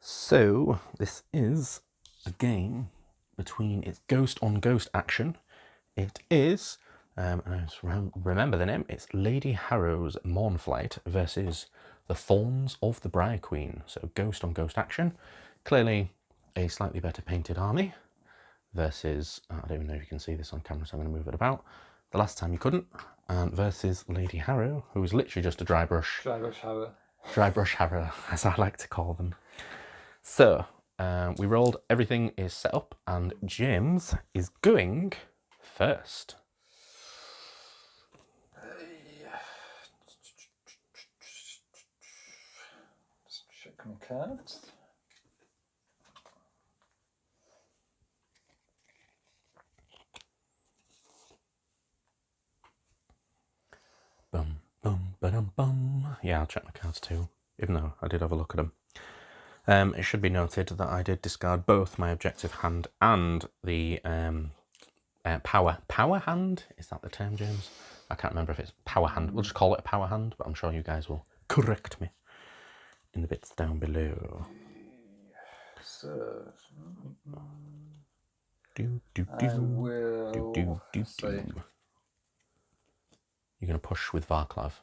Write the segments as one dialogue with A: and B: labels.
A: So this is a game between it's ghost on ghost action. It is, and I just remember the name. It's Lady Harrow's Mounrflight versus the Thorns of the Briar Queen. So ghost on ghost action. Clearly, a slightly better painted army versus I don't even know if you can see this on camera, so I'm going to move it about. The last time you couldn't, versus Lady Harrow, who was literally just a dry brush Harrow, as I like to call them. So, we rolled, everything is set up, and James is going first.
B: Just check my cards.
A: Bum, bum, ba-dum, bum. Yeah, I'll check my cards too, even though I did have a look at them. It should be noted that I did discard both my objective hand and the power hand. Is that the term, James? I can't remember if it's power hand. We'll just call it a power hand, but I'm sure you guys will correct me in the bits down below.
B: So,
A: I
B: will say,
A: you're going to push with Varklav.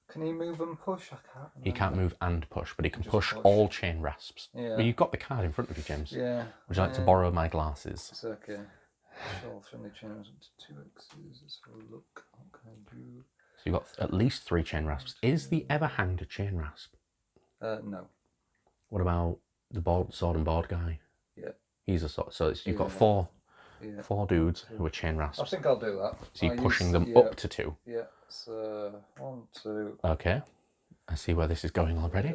B: Can he move and push? I can't remember.
A: He can't move and push, but he can push
B: push
A: all chain rasps.
B: Yeah.
A: But you've got the card in front of you, James.
B: Yeah.
A: Would you like to borrow my glasses?
B: It's okay. All friendly chains into 2x's. Let's have a look. What can I do?
A: So you've got at least 3 chain rasps. Is the Everhand a chain rasp?
B: No.
A: What about the sword and board guy?
B: Yeah.
A: He's a sword. So you've got four dudes who are chain rasps.
B: I think I'll do that.
A: So you're pushing them up to 2.
B: Yeah. So 1, 2.
A: Okay. I see where this is going already.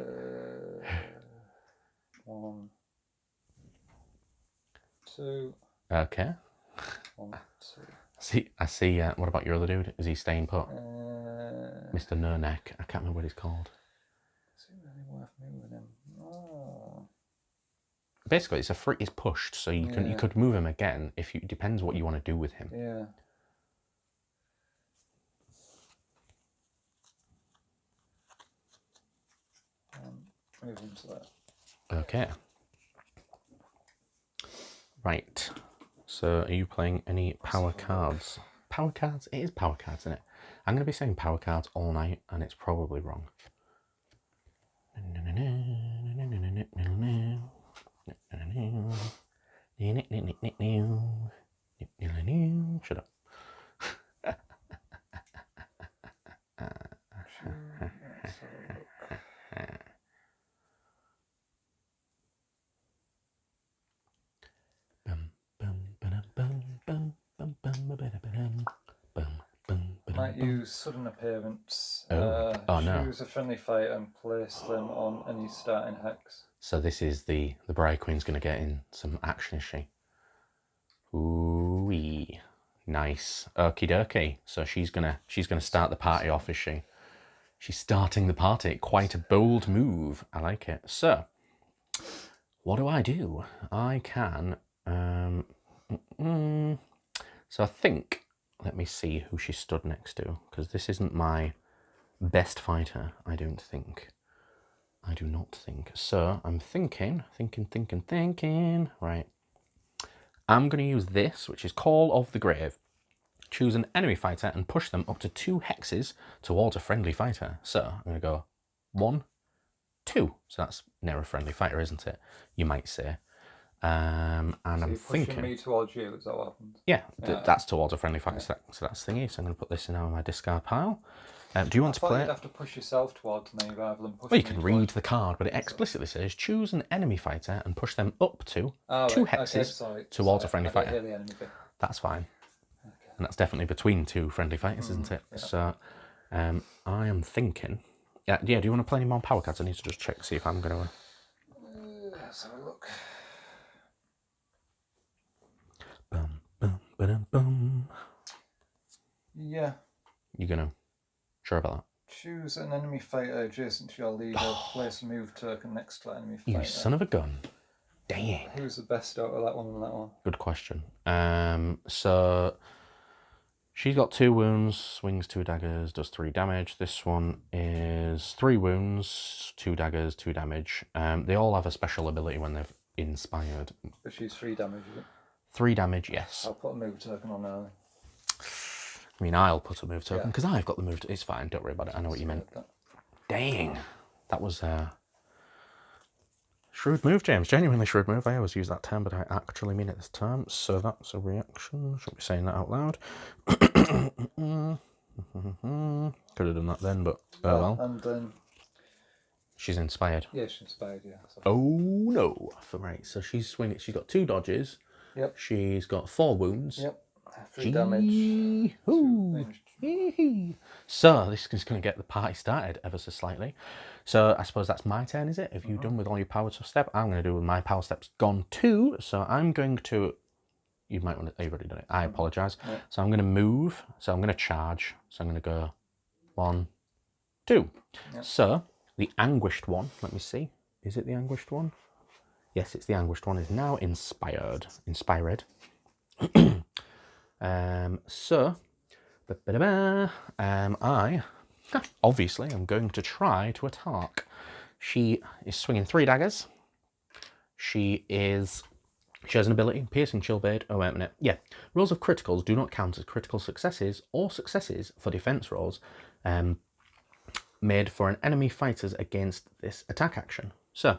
B: 1, 2.
A: Okay.
B: 1, 2.
A: I see. What about your other dude? Is he staying put? Mr. No-Neck. I can't remember what he's called.
B: Is it really worth moving him? Oh.
A: Basically, it's pushed, so you could move him again if you. Depends what you want to do with him.
B: Yeah. Move him to that.
A: Okay. Right. So, are you playing any power cards? Power cards? It is power cards, isn't it? I'm going to be saying power cards all night, and it's probably wrong. Shut up.
B: Might use sudden appearance.
A: No.
B: Choose a friendly fighter and place them on any starting hex.
A: So this is the Briar Queen's going to get in some action, is she? Ooh-wee. Nice. Okie dokie. So she's gonna start the party off, is she? She's starting the party. Quite a bold move. I like it. So what do? I can so I think, let me see who she stood next to, because this isn't my best fighter, I don't think. I do not think. So I'm thinking. Right. I'm going to use this, which is Call of the Grave. Choose an enemy fighter and push them up to 2 hexes towards a friendly fighter. So I'm going to go 1, 2. So that's near a friendly fighter, isn't it? You might say. And so I'm thinking.
B: Me towards you, is that what happens?
A: Yeah, that's towards a friendly fighter. Yeah. So that's thingy. So I'm going to put this in now in my discard pile. Do you want to play?
B: You'd have to push yourself towards me rather than push.
A: Well, you can read the card, but it explicitly says choose an enemy fighter and push them up to 2 hexes towards a friendly fighter.
B: The enemy bit.
A: That's fine. Okay. And that's definitely between 2 friendly fighters, isn't it? Yeah. So I am thinking. Yeah. Do you want to play any more power cards? I need to just check, see if I'm going to.
B: Let's have a look.
A: Bum, bum, ba-dum, bum.
B: Yeah.
A: You gonna? Sure about that?
B: Choose an enemy fighter adjacent to your leader. Place a move token next to that enemy fighter.
A: You son of a gun. Dang.
B: Who's the best out of that one and that one?
A: Good question. So She's got 2 wounds, swings 2 daggers, does 3 damage. This one is 3 wounds, 2 daggers, 2 damage. They all have a special ability when they've inspired.
B: But she's 3 damage, is it?
A: 3 damage, yes.
B: I'll put a move token on early.
A: I mean, I'll put a move token because I've got the move. It's fine, don't worry about it. I know what you meant. Dang, that was a shrewd move, James. Genuinely shrewd move. I always use that term, but I actually mean it this time. So that's a reaction. Shouldn't be saying that out loud. Could have done that then, but oh well.
B: And then
A: she's inspired.
B: yeah, she's inspired. Yeah. So.
A: Oh no! Right, so she's swinging. She's got 2 dodges.
B: Yep.
A: She's got 4 wounds.
B: Yep. 3 damage.
A: So this is going to get the party started ever so slightly. So I suppose that's my turn, is it? Have you done with all your power step? I'm going to do with my power steps gone too. So I'm going to. You might want to. You've already done it. I apologise.
B: Yeah.
A: So I'm going to move. So I'm going to charge. So I'm going to go 1, 2.
B: Yep.
A: So the anguished one. Let me see. Is it the anguished one? Yes, it's the anguished one. Is now inspired. Inspired. I obviously am going to try to attack. She is swinging 3 daggers. She has an ability, piercing, chill blade. Oh wait a minute. Yeah, rolls of criticals do not count as critical successes or successes for defense rolls made for an enemy fighters against this attack action. So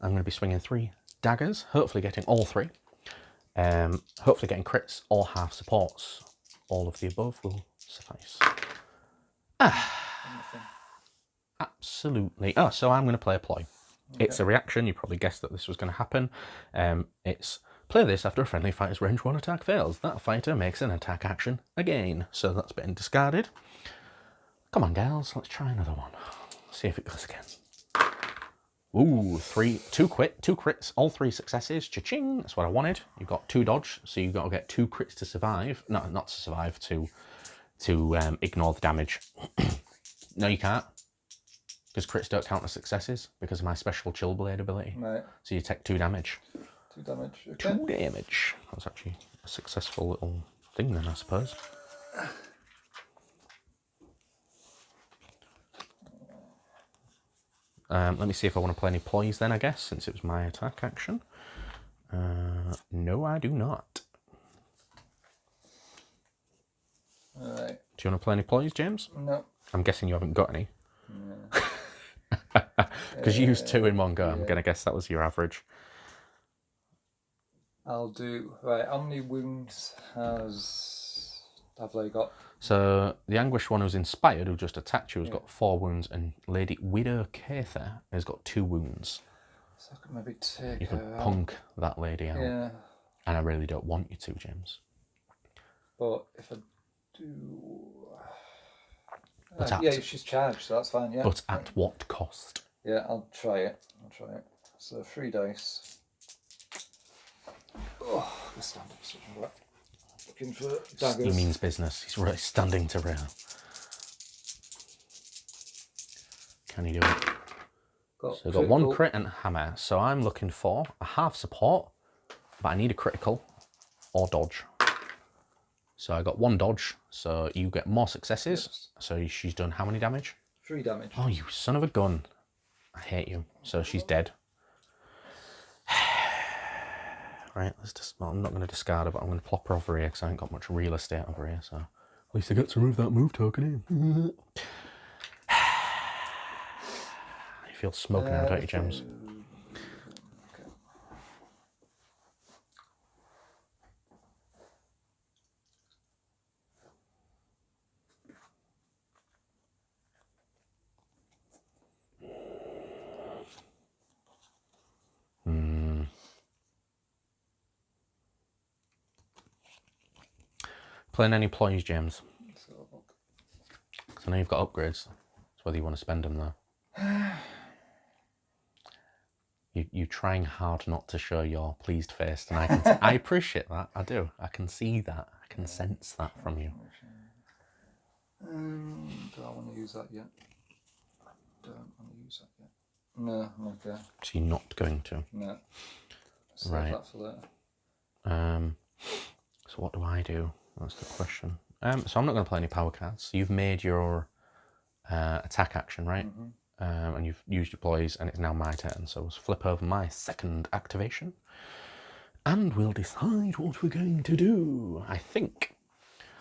A: I'm going to be swinging 3 daggers, hopefully getting all 3. Hopefully getting crits or half supports. All of the above will suffice. Absolutely. Oh, so I'm going to play a ploy. Okay. It's a reaction. You probably guessed that this was going to happen. It's play this after a friendly fighter's range 1 attack fails. That fighter makes an attack action again. So that's been discarded. Come on, gals. Let's try another one. See if it goes again. Ooh, 2 crits, all 3 successes. Cha-ching! That's what I wanted. You've got 2 dodge, so you've got to get 2 crits to survive. No, not to survive, to ignore the damage. No, you can't. Because crits don't count as successes because of my special chill blade ability.
B: Right.
A: So you take 2 damage.
B: 2 damage. Okay.
A: 2 damage. That's actually a successful little thing then, I suppose. Let me see if I want to play any ploys then, I guess, since it was my attack action. No, I do not.
B: Alright.
A: Do you want to play any ploys, James?
B: No.
A: I'm guessing you haven't got any.
B: No.
A: Because you used 2 in one go. I'm going to guess that was your average.
B: I'll do... Right, how many wounds have they got?
A: So the anguished one who's inspired, who just attacked you, has got 4 wounds, and Lady Widow Cather has got 2 wounds.
B: So I could maybe take
A: You could
B: her
A: punk that lady out.
B: Yeah.
A: And I really don't want you to, James.
B: But if I do...
A: But
B: yeah, she's charged, so that's fine, yeah.
A: But at what cost?
B: Yeah, I'll try it. So 3 dice. Oh, the stand up such a rat. Looking for daggers.
A: He means business. He's really standing to rail. Can he do it? So we've got 1 crit and hammer. So I'm looking for a half support, but I need a critical or dodge. So I got 1 dodge, so you get more successes. Yes. So she's done how many damage?
B: 3 damage.
A: Oh, you son of a gun. I hate you. So she's dead. Right, let's just, well, I'm not going to discard her, but I'm going to plop her over here because I ain't got much real estate over here, so at least I get to move that move token in. You feel smug now, don't you, James? Playing any ploys, James? Because I know you've got upgrades. It's whether you want to spend them though. You're trying hard not to show your pleased face, and I appreciate that. I do. I can see that. I can sense that from you.
B: Do I want to use that yet? I don't want to use that yet. No, okay.
A: So you're not going to?
B: No.
A: Right.
B: That for later.
A: So what do I do? That's the question. So I'm not going to play any power cards. You've made your attack action, right? And you've used your ploys, and it's now my turn. So let's flip over my second activation, and we'll decide what we're going to do, I think.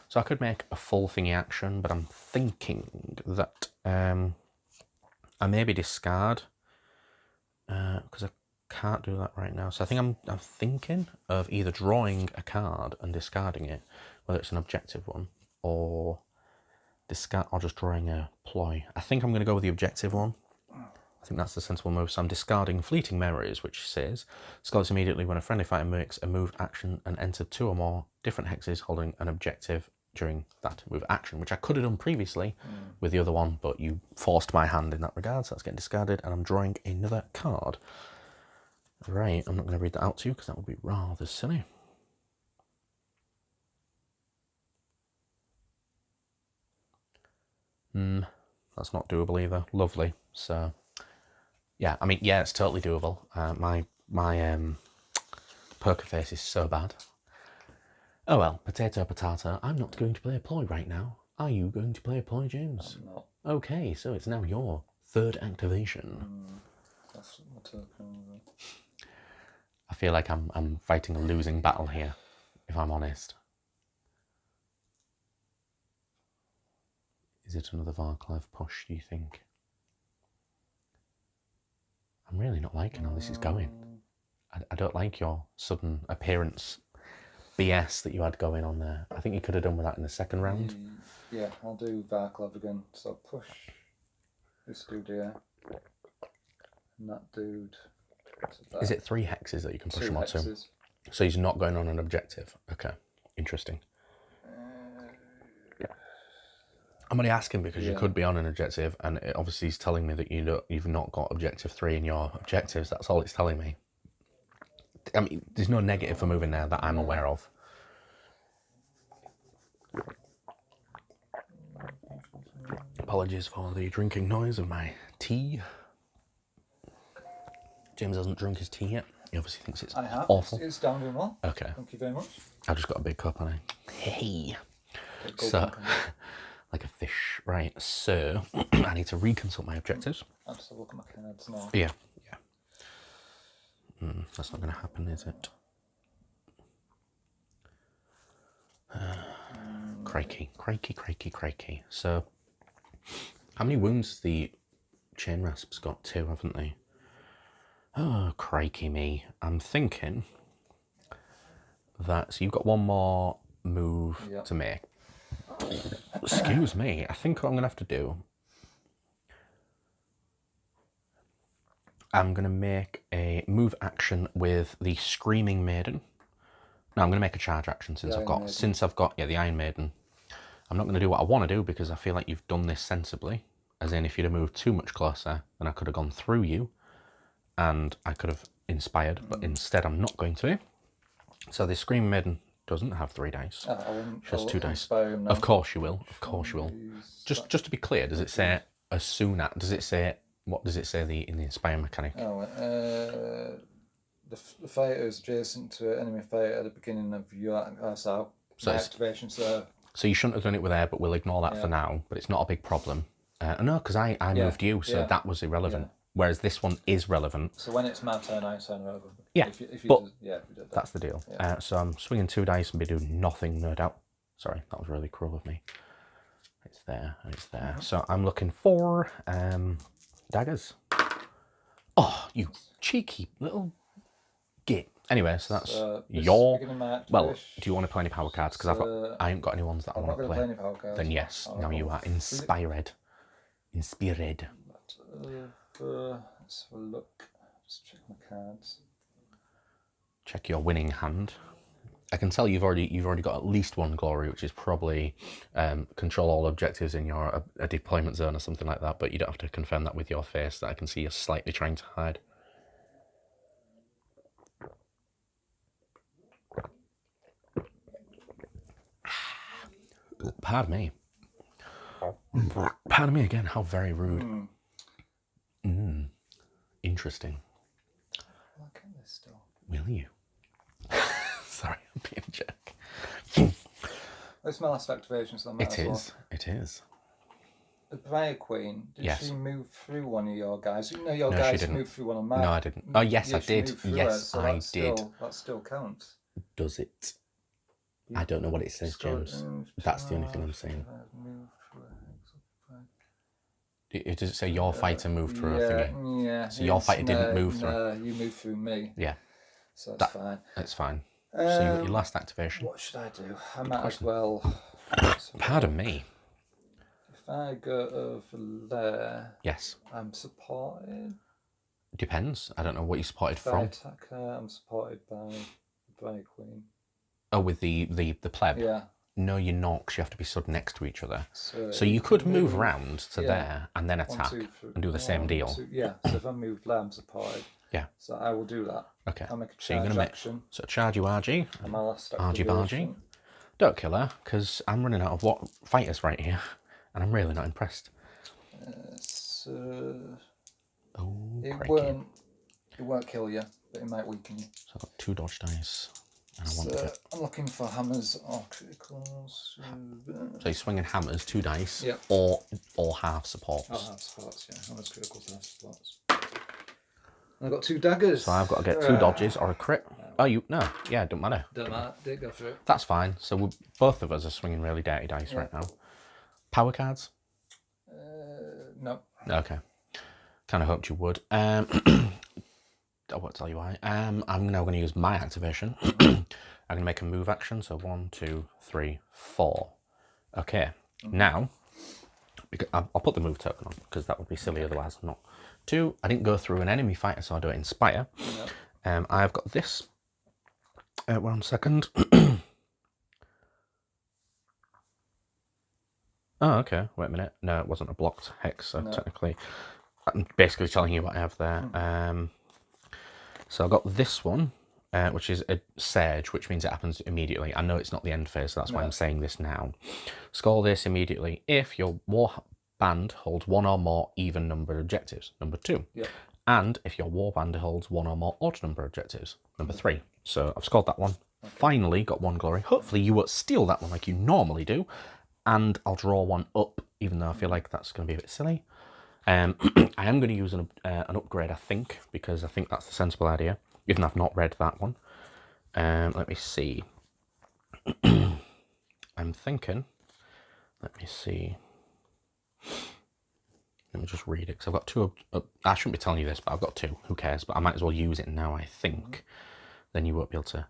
A: So I could make a full thingy action, but I'm thinking that I maybe discard, because I can't do that right now. So I think I'm thinking of either drawing a card and discarding it, whether it's an objective one, or discard, or just drawing a ploy. I think I'm going to go with the objective one. I think that's the sensible move. So I'm discarding Fleeting Memories, which says, discards immediately when a friendly fighter makes a move action and entered 2 or more different hexes holding an objective during that move action, which I could have done previously with the other one, but you forced my hand in that regard, so that's getting discarded, and I'm drawing another card. Right, I'm not going to read that out to you because that would be rather silly. That's not doable either. Lovely. So, yeah, I mean, yeah, it's totally doable. My poker face is so bad. Oh well, potato, potato. I'm not going to play a ploy right now. Are you going to play a ploy, James?
B: I'm not.
A: Okay, so it's now your third activation.
B: That's my token.
A: I feel like I'm fighting a losing battle here, if I'm honest. Is it another Varklev push, do you think? I'm really not liking how this is going. I don't like your sudden appearance BS that you had going on there. I think you could have done with that in the second round.
B: Yeah, I'll do Varklev again. So push this dude here. And that dude.
A: Is it 3 hexes that you can push him onto?
B: Hexes.
A: So he's not going on an objective. Okay, interesting. I'm only asking because you could be on an objective, and it obviously he's telling me that you've not got objective 3 in your objectives. That's all it's telling me. I mean, there's no negative for moving there that I'm aware of. Apologies for the drinking noise of my tea. James hasn't drunk his tea yet. He obviously thinks it's awful.
B: It's down doing well.
A: Okay.
B: Thank you very much.
A: I've just got a big cup, haven't I? Hey. So, like a fish. Right, so I need to reconsult my objectives.
B: I'll just have a look at my cards now.
A: Yeah. That's not going to happen, is it? Crikey, crikey, crikey, crikey. So, how many wounds the chain rasps got? 2, haven't they? Oh, crikey me. I'm thinking that, so you've got 1 more move to make. Excuse me, I think what I'm going to have to do, I'm going to make a move action with the Screaming Maiden. No, I'm going to make a charge action since I've got the Iron Maiden. I'm not going to do what I want to do because I feel like you've done this sensibly. As in, if you'd have moved too much closer, then I could have gone through you and I could have inspired, but instead I'm not going to. So the Screaming Maiden doesn't have 3 dice. She has 2 dice. Of course you will. Of course you will. Just to be clear, does it say as soon as? Does it say, what does it say in the inspire mechanic?
B: The fighter is adjacent to an enemy fighter at the beginning of your activation. So
A: you shouldn't have done it with air, but we'll ignore that for now. But it's not a big problem. No, because I moved you, so that was irrelevant. Whereas this one is relevant.
B: So when it's my turn, I turn over.
A: Yeah,
B: if you did that.
A: That's the deal.
B: Yeah.
A: So I'm swinging 2 dice and be doing nothing, no doubt. Sorry, that was really cruel of me. It's there, and it's there. So I'm looking for daggers. Oh, you cheeky little git. Anyway, so that's your... Well, do you want to play any power cards? Because I ain't got any ones that I want to play.
B: Any power cards.
A: Then yes, now you are inspired. Inspired.
B: Let's have a look. Just check my cards.
A: Check your winning hand. I can tell you've already got at least 1 glory, which is probably control all objectives in your a deployment zone or something like that. But you don't have to confirm that with your face. That I can see you're slightly trying to hide. Pardon me. Pardon me again. How very rude. Interesting.
B: Look at this still.
A: Will you? Sorry, I'm being a jerk.
B: It's my last activation, so I might as well.
A: It is.
B: The Briar Queen, did
A: Yes.
B: she move through one of your guys? No, your
A: No, she
B: guys
A: didn't.
B: moved through one of mine.
A: No, I didn't. Oh, yes, I
B: she
A: did.
B: moved through
A: Yes,
B: it, so
A: I
B: that's
A: did.
B: That still counts.
A: Does it? I don't know what it says, James. That's the only thing I'm saying. Does it say your fighter moved through a thingy?
B: Yeah.
A: So your fighter didn't move through?
B: No, you moved through me.
A: Yeah.
B: So that's fine.
A: That's fine. So you got your last activation.
B: What should I do? I might as well...
A: Pardon me.
B: If I go over there...
A: Yes.
B: I'm supported?
A: Depends. I don't know what you supported
B: If I
A: from.
B: attack her, I'm supported by the Briar Queen.
A: Oh, with the pleb?
B: Yeah.
A: No, you're not, because you have to be stood next to each other.
B: So
A: you could move round to there and then attack and do the same deal.
B: So if I move there, I'm supported.
A: Yeah.
B: So I will do that.
A: Okay.
B: I'll make a
A: So you're
B: charge
A: going to
B: action.
A: So charge you RG.
B: And my last
A: RG
B: activation.
A: Bargy. Don't kill her, because I'm running out of what fighters right here, and I'm really not impressed.
B: It won't kill you, but it might weaken you.
A: So I've got 2 dodge dice. And I want
B: I'm looking for hammers or criticals.
A: So you're swinging hammers, 2 dice,
B: yep.
A: or half supports.
B: Oh, half supports, yeah. Hammers, criticals, half supports. I've got 2 daggers.
A: So I've got to get 2 dodges or a crit. Oh, no, yeah, don't matter.
B: Don't matter, did go through it.
A: That's fine. So both of us are swinging really dirty dice right now. Power cards?
B: No.
A: Okay. Kind of hoped you would. I won't tell you why. I'm now going to use my activation. I'm going to make a move action. So 1, 2, 3, 4. Okay. Now, I'll put the move token on because that would be silly otherwise. Not. 2, I didn't go through an enemy fighter, so I do it Inspire. Yep. I've got this. 1 second. Oh, okay. Wait a minute. No, it wasn't a blocked hex, so technically, I'm basically telling you what I have there. So I've got this one, which is a surge, which means it happens immediately. I know it's not the end phase, so that's why I'm saying this now. Score this immediately if your war band holds 1 or more even number objectives, number 2.
B: Yep.
A: And if your war band holds 1 or more odd number objectives, number 3. So I've scored that one. Okay. Finally got 1 glory. Hopefully you won't steal that one like you normally do. And I'll draw 1 up, even though I feel like that's going to be a bit silly. I am going to use an upgrade, I think, because I think that's the sensible idea, even though I've not read that one. Let me see. I'm thinking, let me see. Let me just read it, because I've got 2, I shouldn't be telling you this, but I've got 2, who cares, but I might as well use it now, I think. Then you won't be able to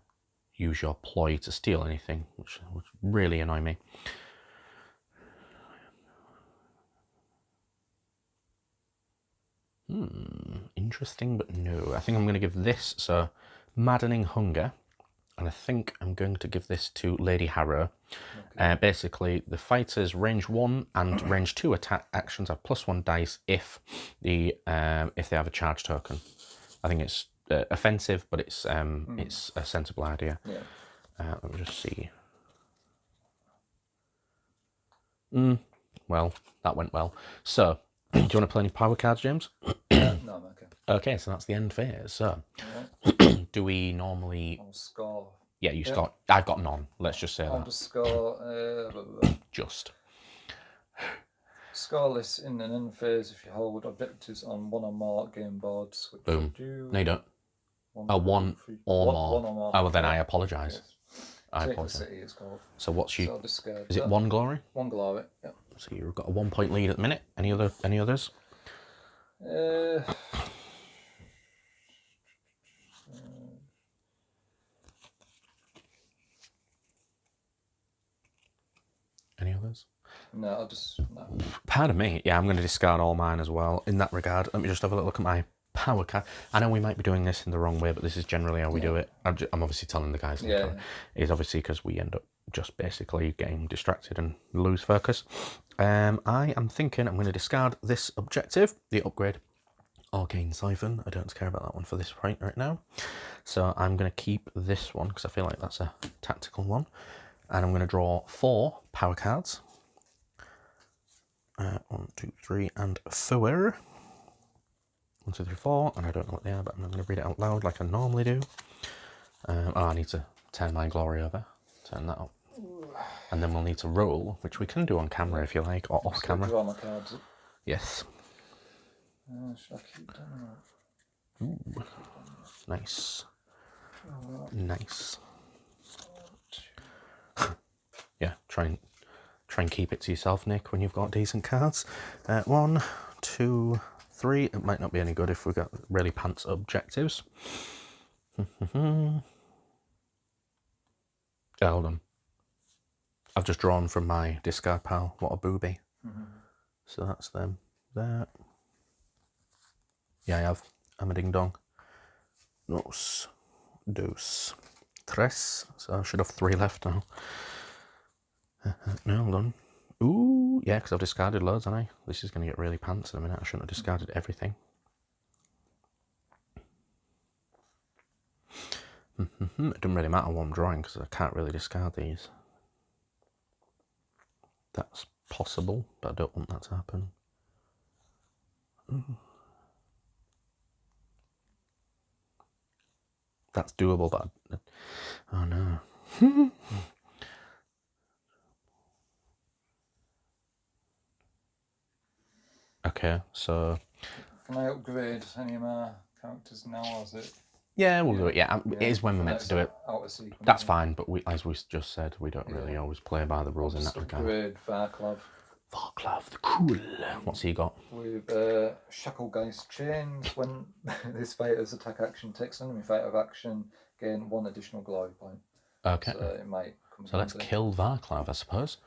A: use your ploy to steal anything, which would really annoy me. Interesting, but no. I think I'm going to give this, so Maddening Hunger, and I think I'm going to give this to Lady Harrow. Okay. Basically, the fighters range 1 and range 2 attack actions have +1 dice if they have a charge token. I think it's offensive, but it's a sensible idea. Yeah. Let me just see. Well, that went well. So, do you want to play any power cards, James?
B: No, I'm okay.
A: Okay, so that's the end phase. So, do we normally...
B: I'll score.
A: Yeah, you score. I've got none. Let's just say
B: I'll
A: that.
B: just score...
A: Just.
B: Scoreless in an end phase if you hold objectives on 1 or more game boards. Which
A: Boom. No, you don't.
B: 1
A: or more.
B: 1 or more.
A: Oh, well, then I apologise.
B: Yes.
A: I
B: Take
A: apologise.
B: the city, it's called.
A: So what's you...
B: So discard
A: is it 1 glory?
B: 1 glory, yeah.
A: So you've got a 1 point lead at the minute. Any others? Any others?
B: No, I'll just... No.
A: Pardon me. Yeah, I'm going to discard all mine as well. In that regard, let me just have a little look at my power card. I know we might be doing this in the wrong way, but this is generally how we do it. I'm obviously telling the guys. It's obviously because we end up just basically getting distracted and lose focus. I am thinking I'm going to discard this objective, the upgrade Arcane Siphon. I don't care about that one for this point right now. So I'm going to keep this one because I feel like that's a tactical one. And I'm going to draw 4 power cards. 1, 2, 3, and 4. 1, 2, 3, 4, and I don't know what they are, but I'm going to read it out loud like I normally do. I need to turn my glory over. Turn that up. And then we'll need to roll, which we can do on camera if you like, or off camera.
B: Draw my cards up.
A: Yes.
B: Should I keep doing that?
A: Ooh. Nice. Nice. Yeah, try and keep it to yourself, Nick, when you've got decent cards. 1, 2, 3. It might not be any good if we've got really pants objectives. Hold on. I've just drawn from my discard pile. What a booby. So that's them there. Yeah, I have. I'm a ding dong. Nos, dos, tres. So I should have 3 left now. No, hold on. Ooh, yeah, because I've discarded loads, haven't I? This is going to get really pants in a minute. I shouldn't have discarded everything. It doesn't really matter what I'm drawing because I can't really discard these. That's possible, but I don't want that to happen. That's doable, but oh no. Okay, so
B: can I upgrade any of my characters now, or is it?
A: Yeah, we'll do it. Yeah, it is when we're meant to do it.
B: Out of sequence.
A: That's fine, but as we just said, we don't really always play by the rules in that regard.
B: Upgrade Varklav.
A: Varklav, the cool. What's he got?
B: With Shacklegeist chains. When this fighter's attack action takes an enemy fighter of action, gain 1 additional glory point.
A: Okay.
B: So it might come.
A: So let's kill Varklav, I suppose.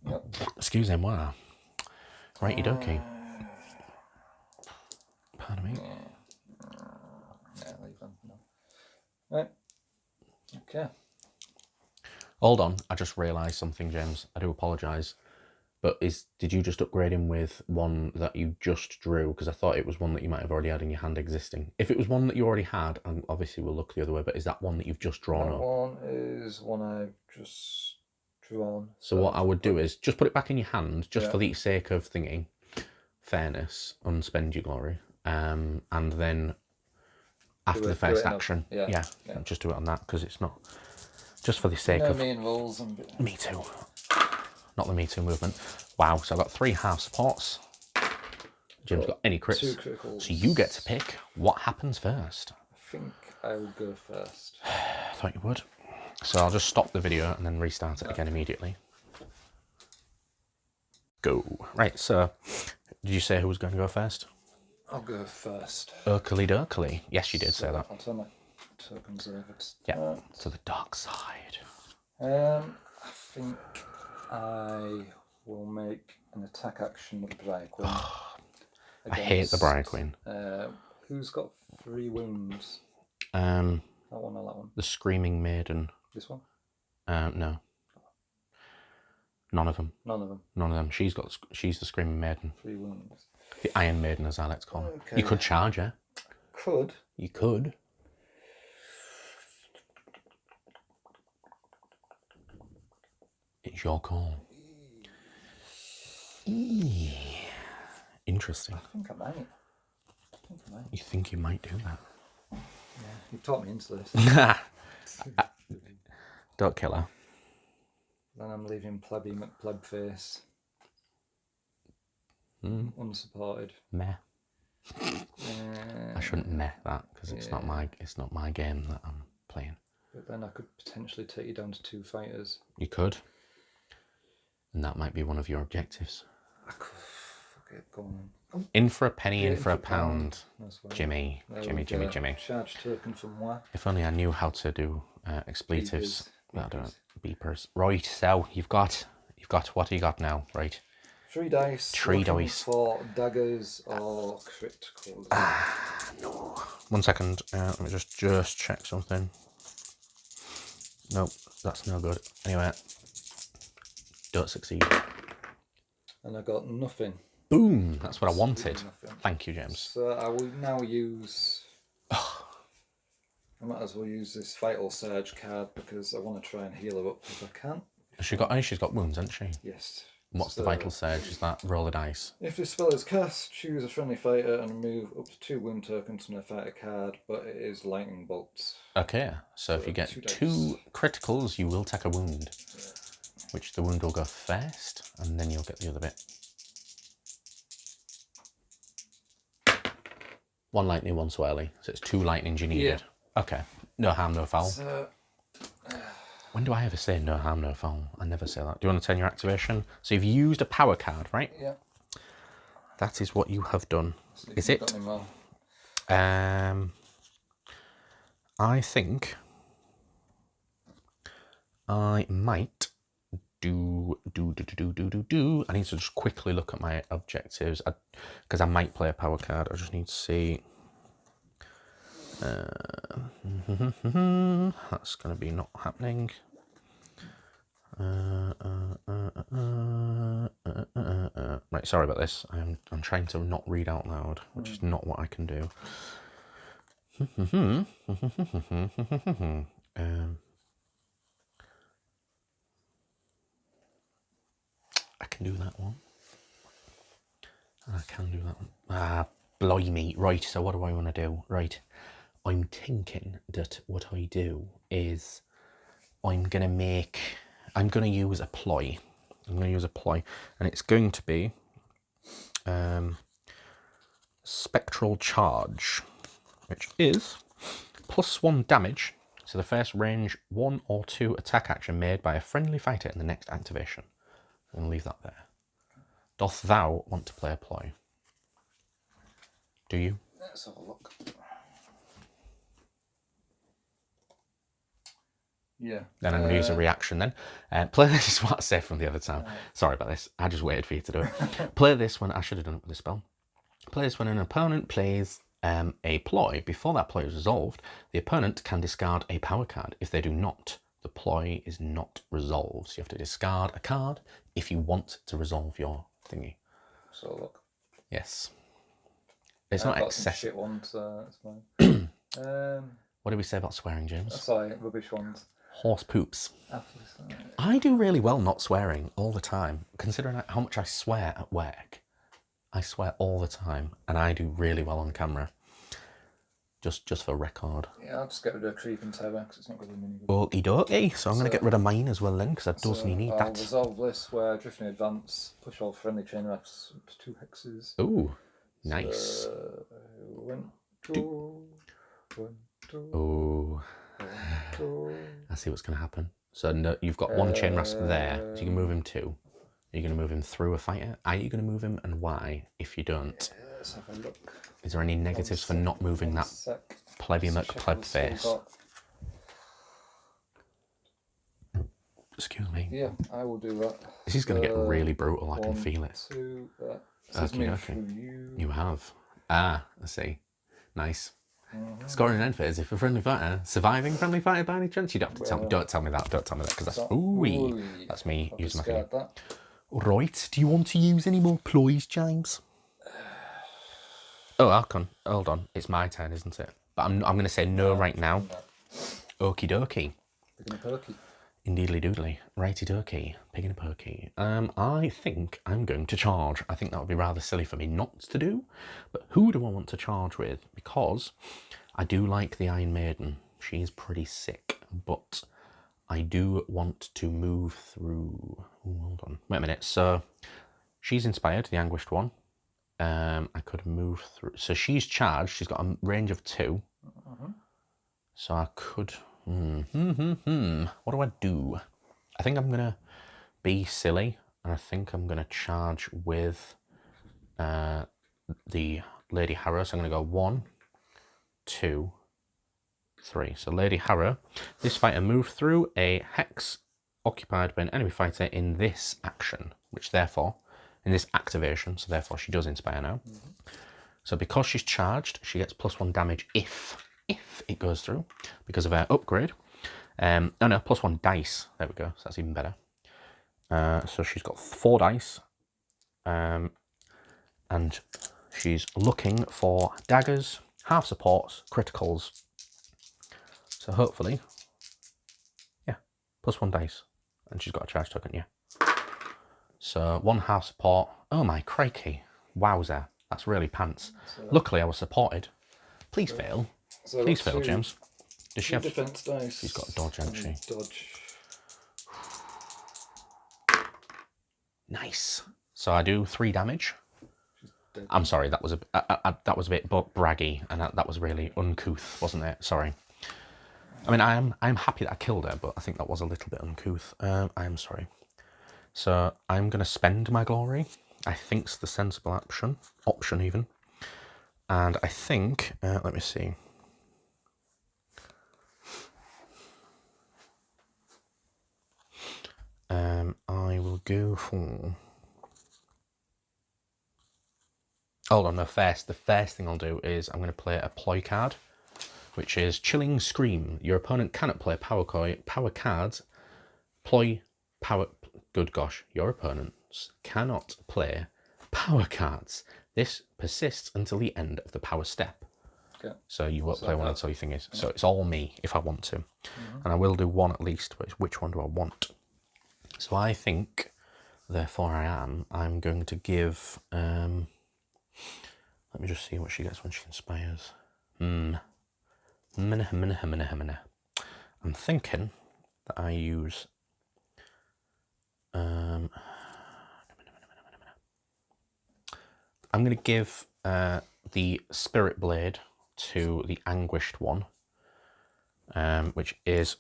B: Yep.
A: Excusez-moi. Righty dokie. Pardon me.
B: Yeah, leave them. No. Right. Okay.
A: Hold on, I just realised something, James. I do apologise. But did you just upgrade him with one that you just drew? Because I thought it was one that you might have already had in your hand existing. If it was one that you already had, and obviously we'll look the other way, but is that one that you've just drawn up?
B: That one is one I've just drawn.
A: So what I would do is just put it back in your hand, just for the sake of thinking, fairness, unspend your glory. And then after the first action, just do it on that, because it's not, just for the sake of...
B: main rules and...
A: Me too. Not the Me Too movement. Wow, so I've got 3 half supports. Jim's got any crits.
B: 2 criticals.
A: So you get to pick what happens first.
B: I think I will go first.
A: I thought you would. So I'll just stop the video and then restart it again immediately. Go. Right, so did you say who was going to go first?
B: I'll go first.
A: Urkly Durkly. Yes, you did say that.
B: I'll turn my tokens over.
A: Yeah, to the dark side.
B: I think I will make an attack action with Briar Queen.
A: I hate the Briar Queen.
B: Who's got 3 wounds?
A: That
B: one or that one?
A: The Screaming Maiden.
B: This one?
A: No. None of them.
B: None of them.
A: None of them. She's the Screaming Maiden.
B: 3 wounds.
A: The Iron Maiden, as I like to call her. Okay. You could charge her.
B: Could.
A: You could. It's your call. Interesting.
B: I think I might.
A: You think you might do that?
B: Yeah, you taught me into this.
A: Don't kill her.
B: Then I'm leaving Plebface. Unsupported.
A: Meh. I shouldn't meh that, because it's not my game that I'm playing.
B: But then I could potentially take you down to 2 fighters.
A: You could. And that might be one of your objectives.
B: Okay, go on.
A: In for a penny, in for a pound. Jimmy.
B: Charge token from where?
A: If only I knew how to do expletives. Beepers. I don't. Beepers. Right, so you've got what you got now, right?
B: 3 dice.
A: 3 dice.
B: For daggers or criticals.
A: No. 1 second. Let me just check something. Nope, that's no good. Anyway, don't succeed.
B: And I got nothing.
A: Boom! That's what I wanted. Thank you, James.
B: So I will now use... I might as well use this Vital Surge card because I want to try and heal her up if I can.
A: She's got wounds, hasn't she?
B: Yes.
A: What's the vital surge? Is that roll a dice?
B: If this spell is cast, choose a friendly fighter and remove up to 2 wound tokens from their fighter card, but it is lightning bolts.
A: Okay, so if you get 2 criticals, you will take a wound. Yeah. Which the wound will go first, and then you'll get the other bit. 1 lightning, 1 swirly. So it's 2 lightnings you needed. Yeah. Okay. No harm, no foul. So, when do I ever say no harm, no foul? I never say that. Do you want to turn your activation? So you've used a power card, right?
B: Yeah.
A: That is what you have done. So is it? I think I might do. I need to just quickly look at my objectives because I might play a power card. I just need to see. That's going to be not happening. Right, sorry about this. I'm trying to not read out loud, which is not what I can do. I can do that one. I can do that one. Ah, blimey. Right, so what do I want to do? Right, I'm thinking that what I do is I'm going to use a ploy. I'm going to use a ploy, and it's going to be Spectral Charge, which is +1 damage to the first range 1 or 2 attack action made by a friendly fighter in the next activation. I'm going to leave that there. Doth thou want to play a ploy? Do you?
B: Let's have a look. Yeah.
A: Then I'm going to use a reaction then. Play this is what I said from the other time. Sorry about this. I just waited for you to do it. Play this when I should have done it with the spell. Play this when an opponent plays a ploy. Before that ploy is resolved, the opponent can discard a power card. If they do not, the ploy is not resolved. So you have to discard a card if you want to resolve your thingy.
B: So look.
A: Yes. It's not excessive.
B: Shit ones, that's fine.
A: What did we say about swearing, James?
B: Sorry, rubbish ones.
A: Horse poops. I do really well not swearing all the time, considering how much I swear at work. I swear all the time, and I do really well on camera. Just for record.
B: Yeah, I'll just get rid of Creeping Terror because it's not really mini good.
A: Okie dokie, so I'm going to get rid of mine as well then, because I doesn't need that.
B: I'll resolve this where drifting advance, push all friendly chain reacts up to 2 hexes.
A: Ooh, nice. Oh, I see what's going to happen. So no, you've got 1 chain rasp there, so you can move him 2. Are you going to move him through a fighter? Are you going to move him, and why? If you don't,
B: let's have a look.
A: Is there any negatives for not moving that plebby pleb face? Excuse me.
B: Yeah, I will do that.
A: This is going to get really brutal. I can feel it.
B: 2,
A: Okay. You have. Ah, I see. Nice. Scoring an end phase if a friendly fighter, surviving friendly fighter by any chance. You don't have to tell me. Don't tell me that. Don't tell me that because that's that's me using my thing. Right. Do you want to use any more ploys, James? Oh, hold on. It's my turn, isn't it? But I'm going to say no right now. Okie dokie.
B: Picking a pokey.
A: Indeedly doodly. Righty dokie. Picking a pokey. I think I'm going to charge. I think that would be rather silly for me not to do. But who do I want to charge with? Because I do like the Iron Maiden. She's pretty sick. But I do want to move through... Ooh, hold on. Wait a minute. So she's inspired, the Anguished one. I could move through. So she's charged. She's got a range of 2. So I could... What do I do? I think I'm going to be silly. And I think I'm going to charge with the Lady Harrow. So I'm going to go 1, 2, 3. So Lady Harrow. This fighter moved through a hex occupied by an enemy fighter in this action. Which therefore... in this activation, so therefore she does inspire now. So because she's charged, she gets +1 damage if it goes through, because of her upgrade. Oh no, +1 dice. There we go, so that's even better. So she's got 4 dice, and she's looking for daggers, half supports, criticals. So hopefully, yeah, +1 dice, and she's got a charge token, yeah. So 1 half support. Oh my crikey. Wowzer. That's really pants.
B: So,
A: Luckily I was supported. Please fail.
B: so
A: Please fail, James. Does she
B: two
A: have...
B: defense dice.
A: She's got a dodge, hasn't she?
B: Dodge.
A: Nice. So I do 3 damage.
B: Dead.
A: I'm sorry, that was a bit braggy, and that was really uncouth, wasn't it? Sorry. I mean, I'm happy that I killed her, but I think that was a little bit uncouth. I'm sorry. So I'm going to spend my glory. I think's the sensible option even. And I think, let me see. I will go for... Hold on, the first thing I'll do is I'm going to play a ploy card, which is Chilling Scream. Your opponent cannot play power cards. Ploy power... Good gosh, your opponents cannot play power cards. This persists until the end of the power step.
B: Okay.
A: So you won't play one until your thing is. So it's all me if I want to. And I will do one at least, but which one do I want? So I think, therefore I'm going to give... let me just see what she gets when she inspires. I'm thinking that I use... I'm going to give the Spirit Blade to the Anguished one, which is,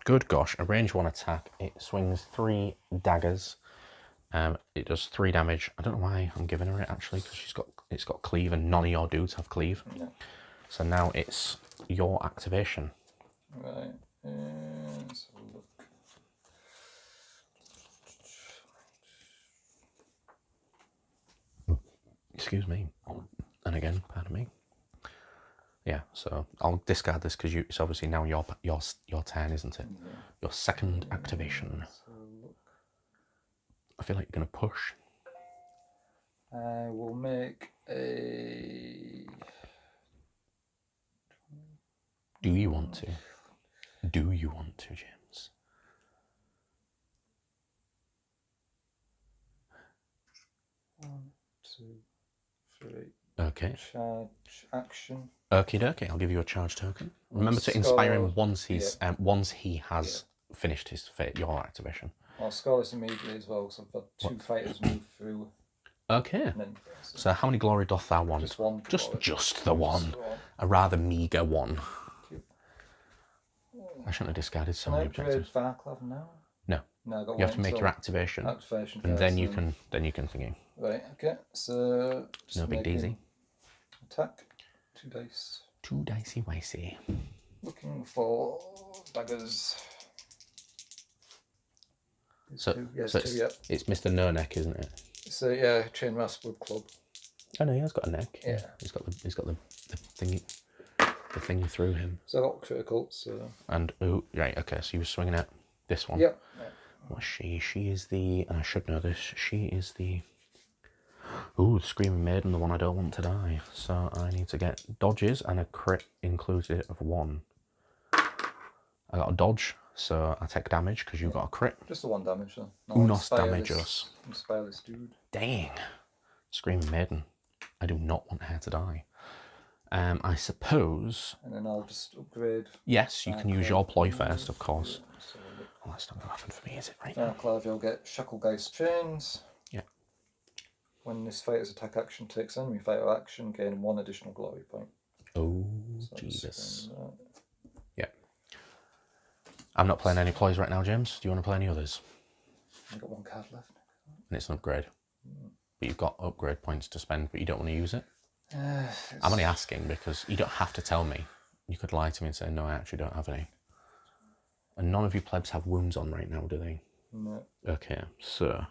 A: good gosh, a range 1 attack. It swings 3 daggers. It does 3 damage. I don't know why I'm giving her it actually, because it's got cleave, and none of your dudes have cleave. Yeah. So now it's your activation.
B: Right. Let's have a look.
A: Excuse me. And again, pardon me. Yeah, so I'll discard this because it's obviously now your turn, isn't it? Yeah. Your second activation. I feel like you're going to push.
B: I will make a...
A: Do you want to? Do you want to, James?
B: One, two, three.
A: Okay.
B: Charge action.
A: Okie dokie, I'll give you a charge token. Remember to inspire him once he has finished his your activation.
B: I'll score this immediately as well, because I've got 2 fighters move through.
A: Okay. So how many glory doth thou want?
B: Just 1.
A: Just the one. A rather meagre 1. I shouldn't have discarded so many objectives.
B: Can I upgrade Varklav now?
A: No.
B: No, I got
A: you have to make your activation. And first, then you can thingy.
B: Right. Okay. So
A: no big daisy.
B: Attack. 2 dice.
A: 2 dicey wicey.
B: Looking for daggers.
A: So,
B: 2. Yes,
A: so
B: 2, yep.
A: It's Mr. No Neck, isn't it?
B: So yeah, Chain Rasp Club.
A: Oh no, he has got a neck.
B: Yeah.
A: He's got the thingy through him.
B: So I got critical, so...
A: And, oh, right, okay, so you were swinging at this one.
B: Yep.
A: What's she? She is the, and I should know this, she is the... Ooh, the Screaming Maiden, the one I don't want to die. So I need to get dodges and a crit inclusive of 1. I got a dodge, so I take damage because you got a crit.
B: Just the 1 damage, then.
A: Unos damage us.
B: Inspire this dude.
A: Dang. Screaming Maiden. I do not want her to die. I suppose...
B: And then I'll just upgrade...
A: Yes, you can use your ploy first, of course. Well, that's not going to happen for me, is it, right now?
B: Varklav, you'll get Shacklegeist Chains.
A: Yeah.
B: When this fighter's attack action takes enemy fighter action, gain 1 additional glory point.
A: Oh, so Jesus. Yeah. I'm not playing any ploys right now, James. Do you want to play any others?
B: I've got 1 card left.
A: And it's an upgrade. But you've got upgrade points to spend, but you don't want to use it? I'm only asking because you don't have to tell me. You could lie to me and say, no, I actually don't have any. And none of you plebs have wounds on right now, do they?
B: No.
A: Okay, so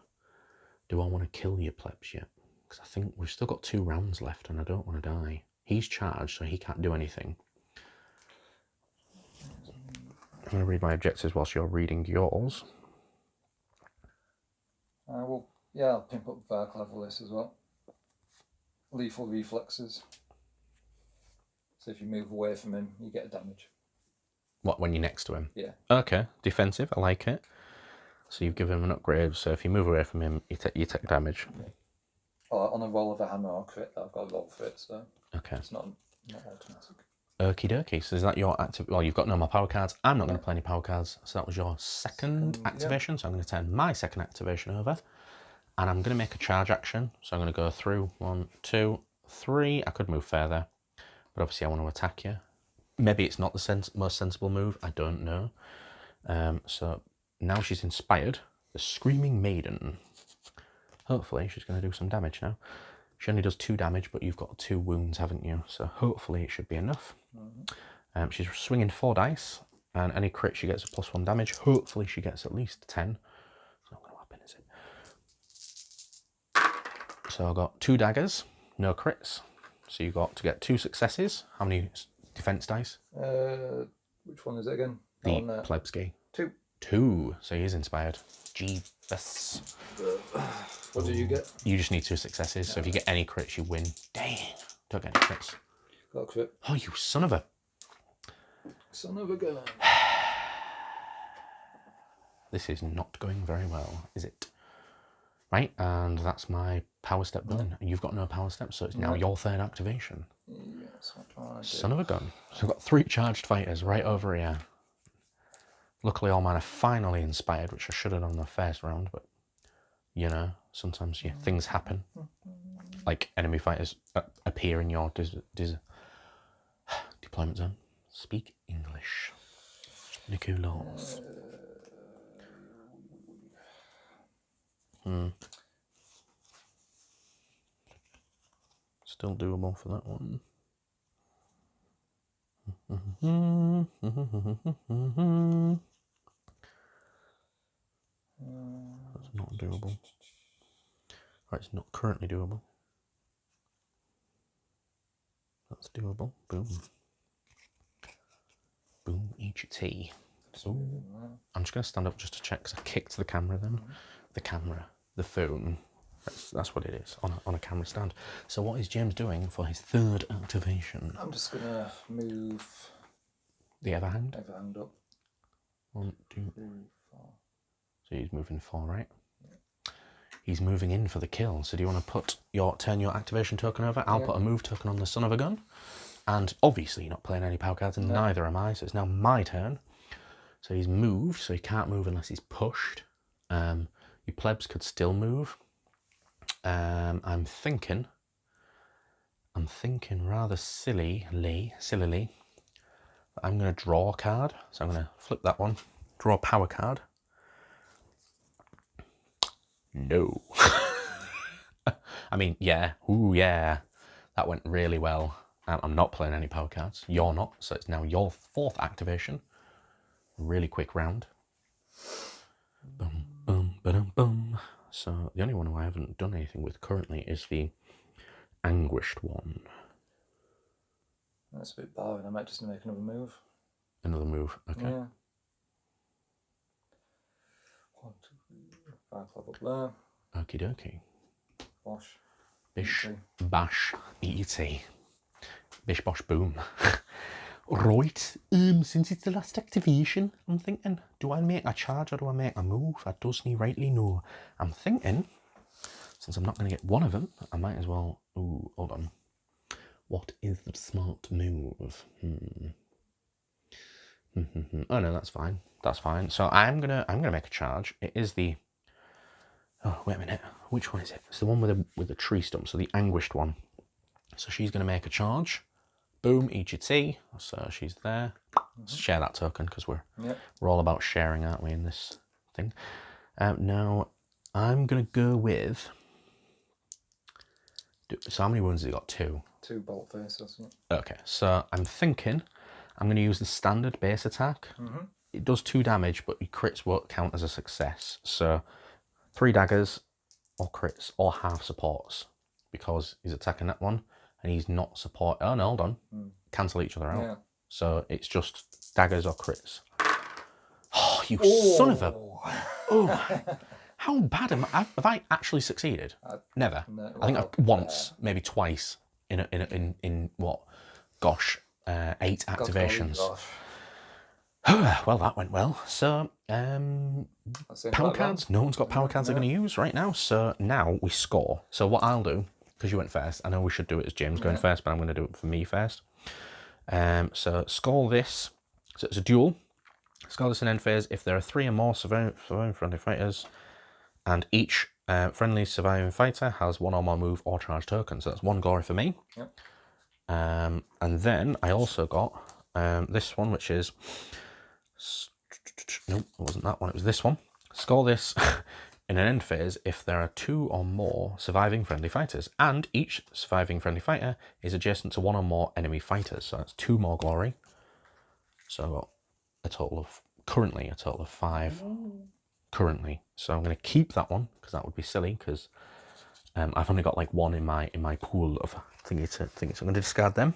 A: do I want to kill your plebs yet? Because I think we've still got 2 rounds left and I don't want to die. He's charged, so he can't do anything. I'm going to read my objectives whilst you're reading yours.
B: I'll pimp up Varklav with this as well. Lethal reflexes. So if you move away from him, you get a damage.
A: What, when you're next to him?
B: Yeah.
A: Okay, defensive, I like it. So you've given him an upgrade, so if you move away from him, you take damage.
B: Well, on a roll of a hammer or crit, I've got a roll for it, so
A: Okay.
B: it's not automatic.
A: Okie dokie. So is that your active? Well, you've got no more power cards. I'm not going to play any power cards. So that was your second activation. So I'm going to turn my second activation over. And I'm going to make a charge action. So I'm going to go through 1, 2, 3. I could move further. But obviously I want to attack you. Maybe it's not the most sensible move. I don't know. So now she's inspired. The Screaming Maiden. Hopefully she's going to do some damage now. She only does 2 damage, but you've got 2 wounds, haven't you? So hopefully it should be enough. She's swinging 4 dice, and any crit she gets a +1 damage. Hopefully she gets at least 10. It's not going to happen, is it? So I've got 2 daggers, no crits. So you've got to get 2 successes. How many defense dice?
B: Which one is it again?
A: The Plebski.
B: 2.
A: 2. So he is inspired. Jeebus.
B: What do you get?
A: You just need 2 successes. So if you get any crits, you win. Dang. Don't get any crits.
B: Got a crit.
A: Oh, you son of a...
B: Son of a gun.
A: This is not going very well, is it? Right, and that's my power step done. And you've got no power step, so it's now your third activation.
B: Yes, what do I do?
A: Son of a gun. So I've got 3 charged fighters right over here. Luckily, all mine are finally inspired, which I should have done in the first round, but, you know, sometimes things happen. Like enemy fighters appear in your deployment zone. Speak English. Nicolas. Still doable for that one. That's not doable. Right, it's not currently doable. That's doable. Boom. Boom, eat your tea. Ooh. I'm just going to stand up just to check, because I kicked the camera then. The camera, the phone. That's what it is, on a camera stand. So what is James doing for his third activation?
B: I'm just going to move...
A: The Everhand?
B: Everhand up.
A: 1, 2,
B: 3, 4.
A: So he's moving 4, right? Yeah. He's moving in for the kill. So do you want to turn your activation token over? I'll put a move token on the son of a gun. And obviously you're not playing any power cards, and neither am I, so it's now my turn. So he's moved, so he can't move unless he's pushed. Your plebs could still move. I'm thinking rather sillily, that I'm going to draw a card. So I'm going to flip that one, draw a power card. No. I mean, yeah, ooh, yeah, that went really well. I'm not playing any power cards. You're not, so it's now your 4th activation. Really quick round. Boom, boom, boom, boom. So the only one who I haven't done anything with currently is the Anguished one.
B: That's a bit boring. I might just make another move.
A: Another move, okay.
B: Yeah. 1, 2, 3, 5 level there.
A: Okie dokie.
B: Bosh.
A: Bish, bash, eat your tea. Bish, bosh, boom. Right, since it's the last activation, I'm thinking, do I make a charge or do I make a move? I doesn't rightly know. I'm thinking, since I'm not going to get one of them, I might as well... Ooh, hold on. What is the smart move? Oh no, that's fine. That's fine. So I'm gonna make a charge. It is the... Oh, wait a minute. Which one is it? It's the one with the tree stump, so the Anguished one. So she's going to make a charge. Boom, eat your tea. So she's there. Let's share that token, because we're all about sharing, aren't we, in this thing. Now, I'm going to go with... So how many wounds has he got? 2.
B: 2 bolt faces.
A: Okay, so I'm thinking I'm going to use the standard base attack. It does 2 damage, but your crits won't count as a success. So 3 daggers, or crits, or half supports, because he's attacking that one. And he's not support. Oh no, hold on. Cancel each other out. Yeah. So it's just daggers or crits. Oh, you son of a... Oh, how bad am I? Have I actually succeeded? Never. No, I think I've once, maybe twice in, in what? Gosh, 8 activations. Well, that went well. So,
B: That's it,
A: power
B: like that.
A: cards. No one's got power cards they're going to use right now. So now we score. So what I'll do, because you went first, I know we should do it as James going first, but I'm going to do it for me first. So score this. So it's a duel. Score this in end phase if there are 3 or more surviving friendly fighters, and each friendly surviving fighter has 1 or more move or charge tokens. So that's 1 glory for me.
B: Yep.
A: And then I also got this one, which is... Nope, it wasn't that one. It was this one. Score this in an end phase if there are 2 or more surviving friendly fighters, and each surviving friendly fighter is adjacent to 1 or more enemy fighters. So that's 2 more glory. So I've got currently a total of 5 currently. So I'm going to keep that one because that would be silly, because I've only got like 1 in my pool of thingies. So I'm going to discard them.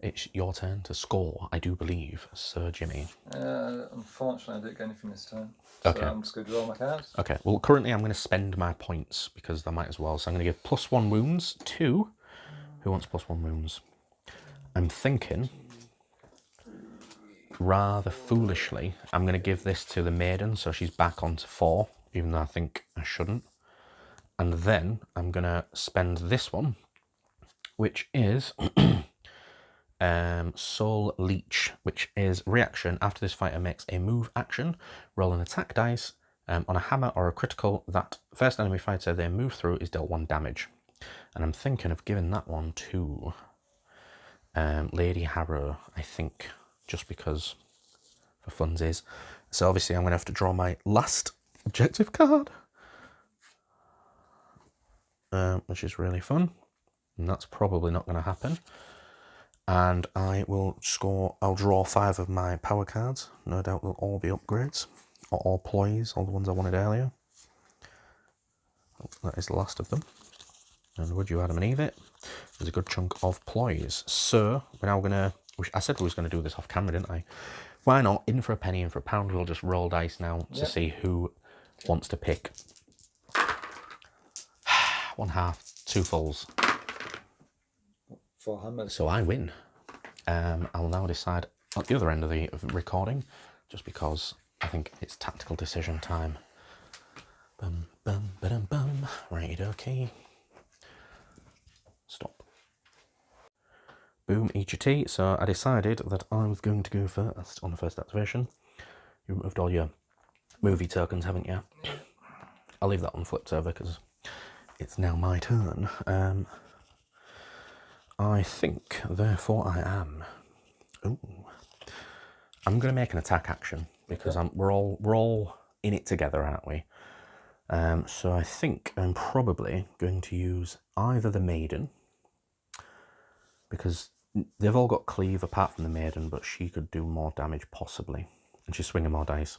A: It's your turn to score, I do believe, Sir Jimmy.
B: Unfortunately, I didn't get anything this time.
A: Okay.
B: So I'm just going to draw my cards.
A: Okay, well, currently I'm going to spend my points because I might as well. So I'm going to give +1 wounds to... Who wants +1 wounds? I'm thinking, rather foolishly, I'm going to give this to the maiden so she's back onto 4, even though I think I shouldn't. And then I'm going to spend this one, which is... Soul Leech, which is reaction. After this fighter makes a move action, roll an attack dice. On a hammer or a critical, that first enemy fighter they move through is dealt 1 damage. And I'm thinking of giving that one to Lady Harrow, I think, just because for funsies. So obviously I'm going to have to draw my last objective card, which is really fun. And that's probably not going to happen. And I will score, I'll draw 5 of my power cards. No doubt they'll all be upgrades, or all ploys, all the ones I wanted earlier. That is the last of them. And would you Adam and Eve it? There's a good chunk of ploys. So, we're now going to, I said we was going to do this off camera, didn't I? Why not? In for a penny, in for a pound. We'll just roll dice now to see who wants to pick. 1 half, 2 fulls.
B: 4 hammers.
A: So I win. I'll now decide at the other end of the recording, just because I think it's tactical decision time. Bum, bum, ba-dum, bum. Right, okay. Stop. Boom, eat your tea. So I decided that I was going to go first on the first activation. You removed all your movie tokens, haven't you? I'll leave that one flipped over because it's now my turn. I think, therefore, I am. Ooh. I'm going to make an attack action because we're all in it together, aren't we? So I think I'm probably going to use either the maiden, because they've all got cleave apart from the maiden, but she could do more damage possibly, and she's swinging more dice.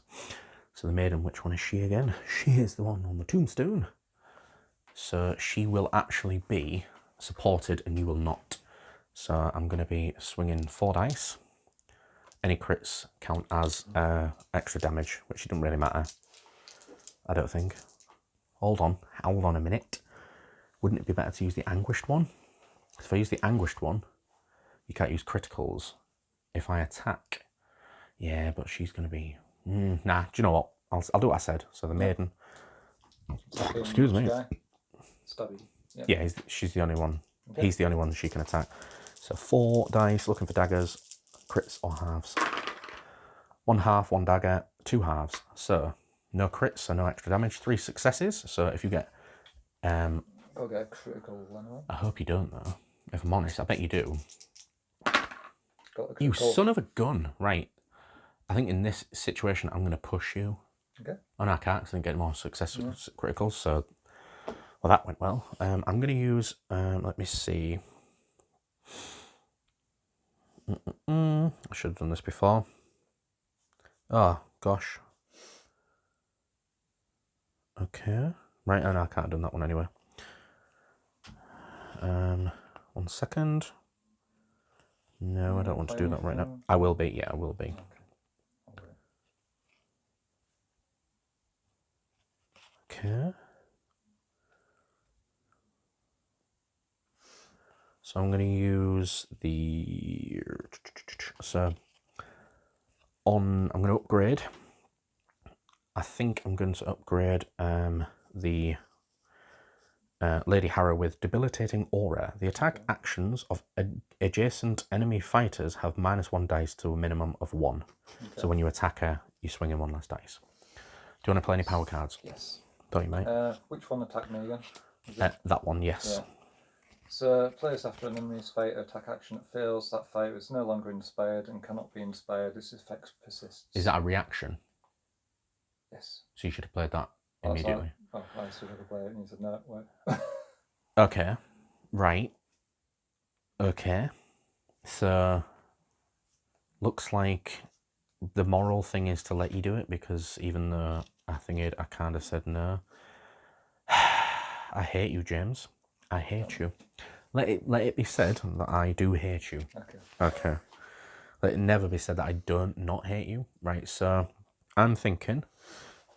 A: So the maiden, which one is she again? She is the one on the tombstone. So she will actually be supported and you will not. So I'm going to be swinging 4 dice. Any crits count as extra damage, which doesn't really matter, I don't think. Hold on a minute. Wouldn't it be better to use the anguished one? If I use the anguished one, you can't use criticals. If I attack, yeah, but she's going to be... nah, do you know what? I'll do what I said. So the maiden... Excuse me.
B: Stubby. Yep.
A: Yeah, she's the only one. Okay. He's the only one she can attack. So 4 dice, looking for daggers, crits or halves. 1 half, 1 dagger, 2 halves. So no crits, so no extra damage. 3 successes. So if you get...
B: I'll get a critical anyway.
A: I hope you don't, though. If I'm honest, I bet you do. You son of a gun. Right. I think in this situation, I'm going to push you.
B: Okay.
A: Oh, no, I can't, because I didn't get more successful criticals, so... Well, that went well. I'm going to use... let me see... I should have done this before. Oh, gosh. Okay. Right, oh no, I can't have done that one anyway. 1 second. No, I don't want to do that right now. I will be, yeah, I will be. Okay. So I'm going to use the... So, I'm going to upgrade. I think I'm going to upgrade the Lady Harrow with Debilitating Aura. The attack actions of adjacent enemy fighters have -1 dice to a minimum of 1.
B: Okay.
A: So when you attack her, you swing in 1 less dice. Do you want to play any power cards?
B: Yes.
A: Don't you, mate?
B: Which one attacked me again?
A: That one, yes.
B: Yeah. So, players after an enemy's fight attack action that fails, that fighter is no longer inspired and cannot be inspired. This effect persists.
A: Is that a reaction?
B: Yes.
A: So you should have played that immediately.
B: I should have played it and you said no, wait.
A: Okay. Right. Okay. So, looks like the moral thing is to let you do it, because even though I kind of said no. I hate you, James. I hate you. Let it be said that I do hate you. Okay. Let it never be said that I don't not hate you. Right, so I'm thinking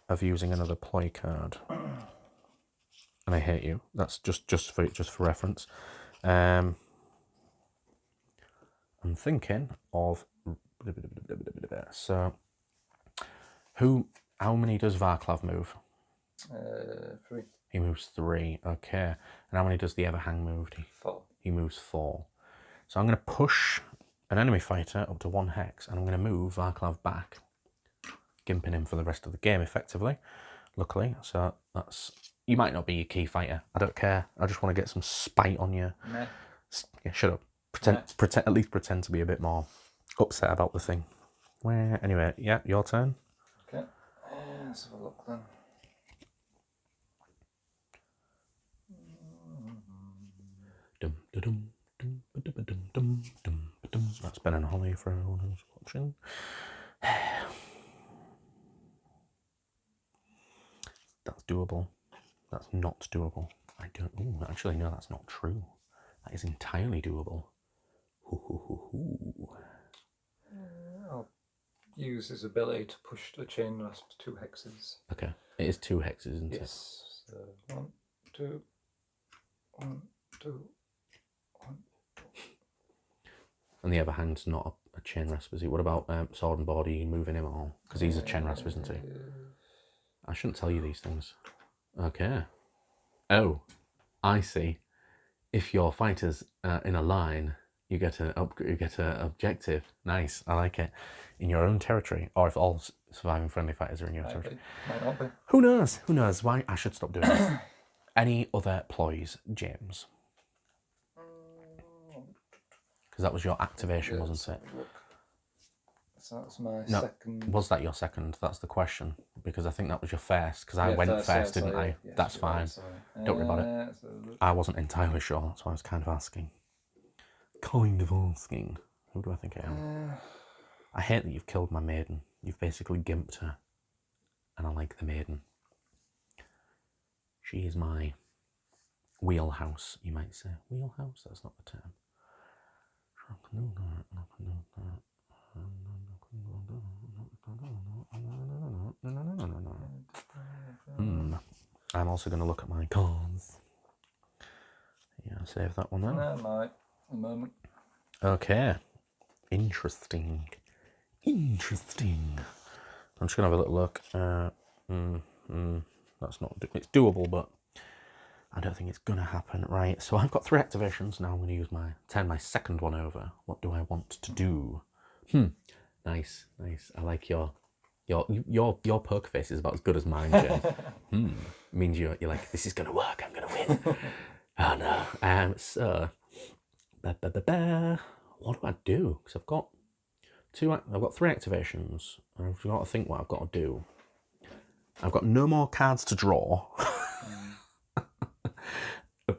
A: of using another play card. And I hate you. That's just for reference. I'm thinking of, so how many does Varklav move?
B: 3.
A: He moves 3, okay. And how many does the Everhang move?
B: 4.
A: He moves 4. So I'm going to push an enemy fighter up to 1 hex, and I'm going to move Varklav back, gimping him for the rest of the game, effectively. Luckily, so that's... You might not be your key fighter. I don't care. I just want to get some spite on you.
B: Nah.
A: Yeah, shut up. At least pretend to be a bit more upset about the thing. Anyway, yeah, your turn.
B: Okay. Let's have a look then.
A: That's Ben and Holly for everyone who's watching. That's doable. That's not doable. I don't... Oh, actually, no, that's not true. That is entirely doable.
B: I'll use his ability to push the chain rasp 2 hexes.
A: Okay. It is 2 hexes, isn't it?
B: Yes. So 1, 2, 1, 2, 1.
A: And the other hand's not a chain rasp, is he? What about Sword and Body, moving him all? Because he's a chain rasp, isn't he? I shouldn't tell you these things. Okay. Oh, I see. If your fighter's in a line, you get an objective. Nice, I like it. In your own territory, or if all surviving friendly fighters are in your territory.
B: Might not be.
A: Who knows? Who knows? Why I should stop doing this. Any other ploys, James? Because that was your activation, wasn't it?
B: So that's my
A: No,
B: second.
A: was that your second? That's the question. Because I think that was your first. Because I went first, didn't I?
B: Yes,
A: That's fine.
B: Right,
A: Don't worry about it. I wasn't entirely sure. That's why I was kind of asking. Who do I think I am? I hate that you've killed my maiden. You've basically gimped her. And I like the maiden. She is my wheelhouse, you might say. Wheelhouse? That's not the term. I'm also going to look at my cards. Yeah, save that one then.
B: No, might. A moment.
A: Okay. Interesting. I'm just going to have a little look. That's not... It's doable, but I don't think it's going to happen. Right, so I've got 3 activations. Now I'm going to use turn my second one over. What do I want to do? Nice. I like your poker face is about as good as mine, Jen. Means you're like, this is going to work. I'm going to win. Oh, no. So... What do I do? Because I've got 3 activations. And I've got to think what I've got to do. I've got no more cards to draw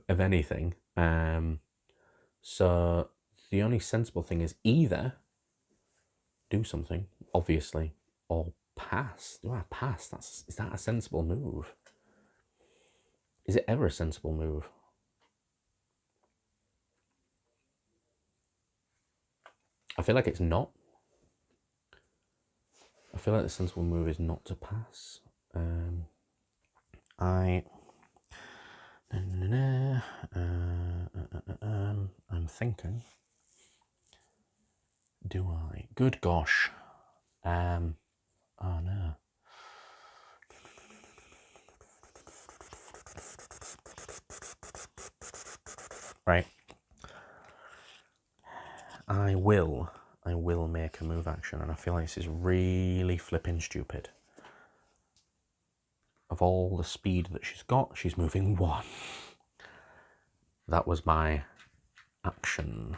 A: of anything. So the only sensible thing is either do something, obviously, or pass. Do I pass? Is that a sensible move? Is it ever a sensible move? I feel like it's not. I feel like the sensible move is not to pass. I'm thinking, do I? Good gosh. Oh no. Right. I will make a move action, and I feel like this is really flipping stupid. Of all the speed that she's got, she's moving 1. That was my action.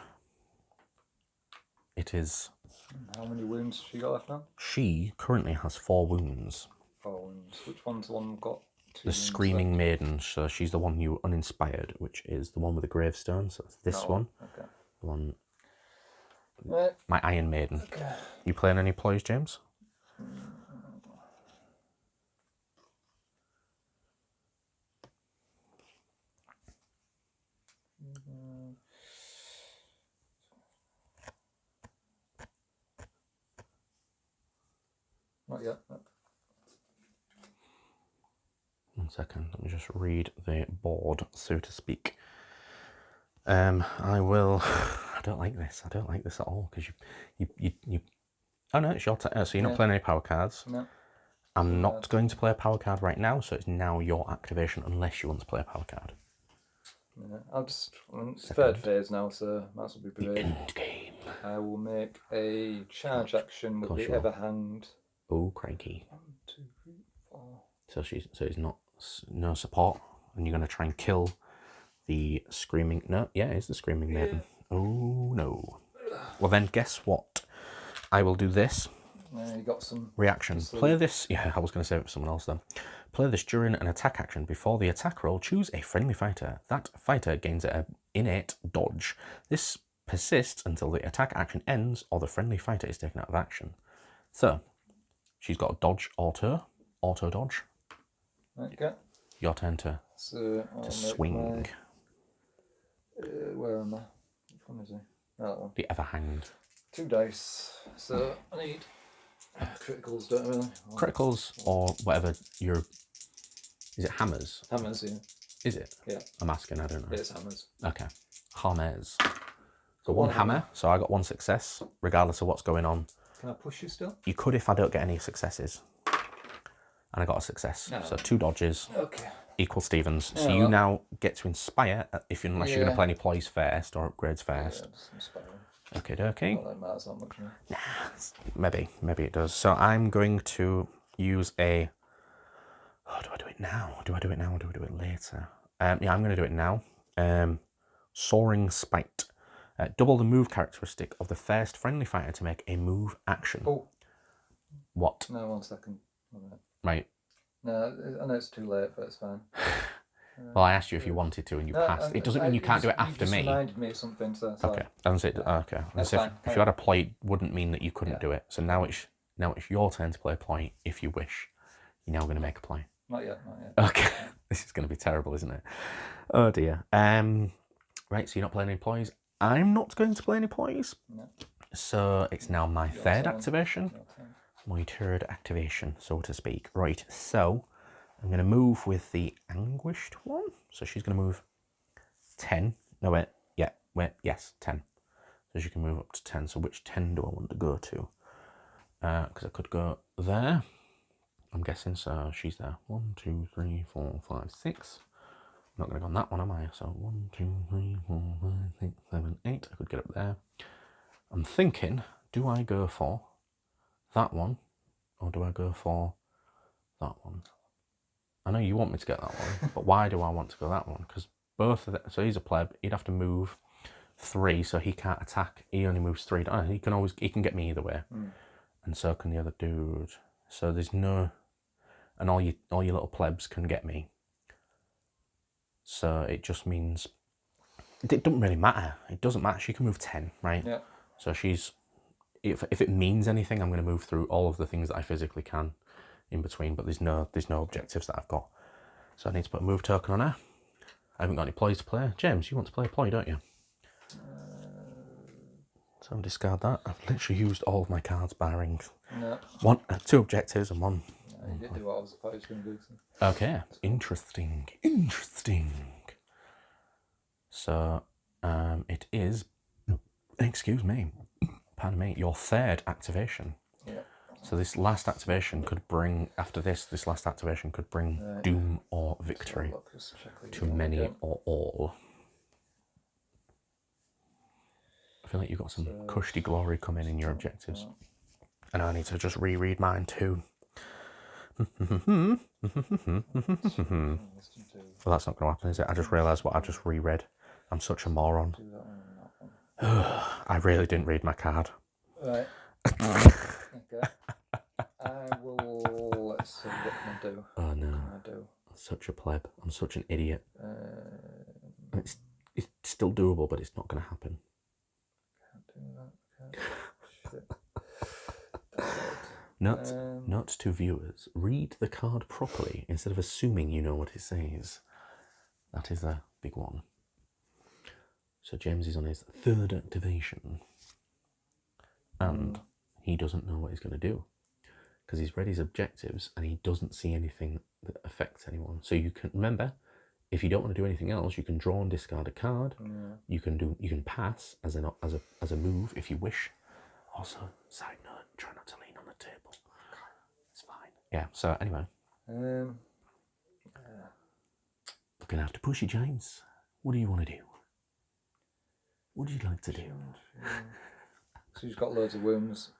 A: It is...
B: How many wounds has she got left now?
A: She currently has 4 wounds.
B: 4 wounds. Which one's the one got 2
A: The
B: wounds
A: Screaming
B: left?
A: Maiden, so she's the one you uninspired, which is the one with the gravestone, so it's this one.
B: Okay.
A: The one...
B: Right.
A: My Iron Maiden.
B: Okay.
A: You playing any ploys, James?
B: Not yet. No.
A: 1 second, let me just read the board, so to speak. I will... I don't like this. I don't like this at all, because you... Oh no, it's your turn. So you're not playing any power cards.
B: No.
A: I'm not going to play a power card right now, so it's now your activation, unless you want to play a power card.
B: Yeah, I'll just... It's third phase now, so might as well be prepared.
A: End game.
B: I will make a charge action with the other hand.
A: Oh, crikey.
B: 1, 2, 3, 4.
A: So it's not... No support, and you're going to try and kill the Screaming... No, yeah, it's the Screaming Maiden. Oh, no. Well then, guess what? I will do this.
B: You got some...
A: Reaction. Play this... Yeah, I was going to say it for someone else then. Play this during an attack action. Before the attack roll, choose a friendly fighter. That fighter gains an innate dodge. This persists until the attack action ends or the friendly fighter is taken out of action. So, she's got a dodge auto dodge.
B: Okay.
A: Your turn to swing.
B: Where am I? Which one is he? Oh, that one.
A: The other hand.
B: 2 dice. So I need criticals, don't I really?
A: Criticals or whatever your... Is it hammers?
B: Hammers, yeah.
A: Is it?
B: Yeah.
A: I'm asking, I don't know.
B: It's hammers.
A: Okay. Hammers. So 1 hammer, so I got 1 success, regardless of what's going on.
B: Can I push you still?
A: You could if I don't get any successes. And I got a success.
B: No.
A: So 2 dodges.
B: Okay.
A: Equal Stevens.
B: Yeah,
A: So you now get to inspire, unless you're going to play any ploys first or upgrades first.
B: Yeah, just inspiring.
A: Okay, okay.
B: Not that it matters that much now.
A: Maybe it does. So I'm going to use a... Oh, do I do it now? Do I do it now or do I do it later? Yeah, I'm going to do it now. Soaring Spite. Double the move characteristic of the first friendly fighter to make a move action.
B: Oh.
A: What?
B: No, 1 second.
A: Right.
B: No, I know it's too late, but it's fine.
A: Well, I asked you if you wanted to and you passed. It doesn't mean you can't do it after me.
B: You just reminded me of something, so it's
A: okay. Okay.
B: That's
A: if
B: fine.
A: If you had a ploy, it wouldn't mean that you couldn't do it. So now it's your turn to play a ploy if you wish. You're now going to make a ploy.
B: Not yet, not yet.
A: Okay. This is going to be terrible, isn't it? Oh dear. Right, so you're not playing any ploys. I'm not going to play any ploys.
B: No.
A: So it's now my third activation. My third activation, so to speak. Right, so I'm going to move with the Anguished one. So she's going to move 10. No, wait. Yeah, wait. Yes, 10. So she can move up to 10. So which 10 do I want to go to? Because I could go there. I'm guessing, so she's there. 1, 2, 3, 4, 5, 6. I'm not going to go on that one, am I? So 1, 2, 3, 4, 5, 6, 7, 8. I could get up there. I'm thinking, do I go for that one, or do I go for that one? I know you want me to get that one, but why do I want to go that one? Because both of them, so he's a pleb, he'd have to move 3, so he can't attack. He only moves 3. He can get me either way, and so can the other dude. So there's no, and all your little plebs can get me. So it just means it doesn't really matter. It doesn't matter. She can move 10, right?
B: Yeah.
A: So she's, if it means anything, I'm going to move through all of the things that I physically can in between, but there's no objectives that I've got. So I need to put a move token on her. I haven't got any ploys to play. James, you want to play a ploy, don't you? So discard that. I've literally used all of my cards barring 2 objectives and 1.
B: No, you did do what I thought he was going to do.
A: So. Okay, interesting. So it is, excuse me, pardon me, your third activation.
B: Yeah.
A: So this last activation could bring, after this last activation could bring doom or victory to many or all. I feel like you've got some cushy glory coming in your objectives. And I need to just reread mine too. Well, that's not going to happen, is it? I just realised what I just reread. I'm such a moron. I really didn't read my card.
B: Right. Okay. I will. Let's see what can I do.
A: Oh no!
B: What can I do?
A: Such a pleb. I'm such an idiot. It's still doable, but it's not going to happen.
B: Can't do that. Shit.
A: Note to viewers: read the card properly instead of assuming you know what it says. That is a big one. So James is on his third activation, and he doesn't know what he's going to do because he's read his objectives and he doesn't see anything that affects anyone. So you can remember, if you don't want to do anything else, you can draw and discard a card. You can pass as a move if you wish. Also, side note: try not to lean on the table. It's fine. Yeah. So anyway, we're gonna have to push you, James. What do you want to do? What would you like to do?
B: So she's got loads of wounds.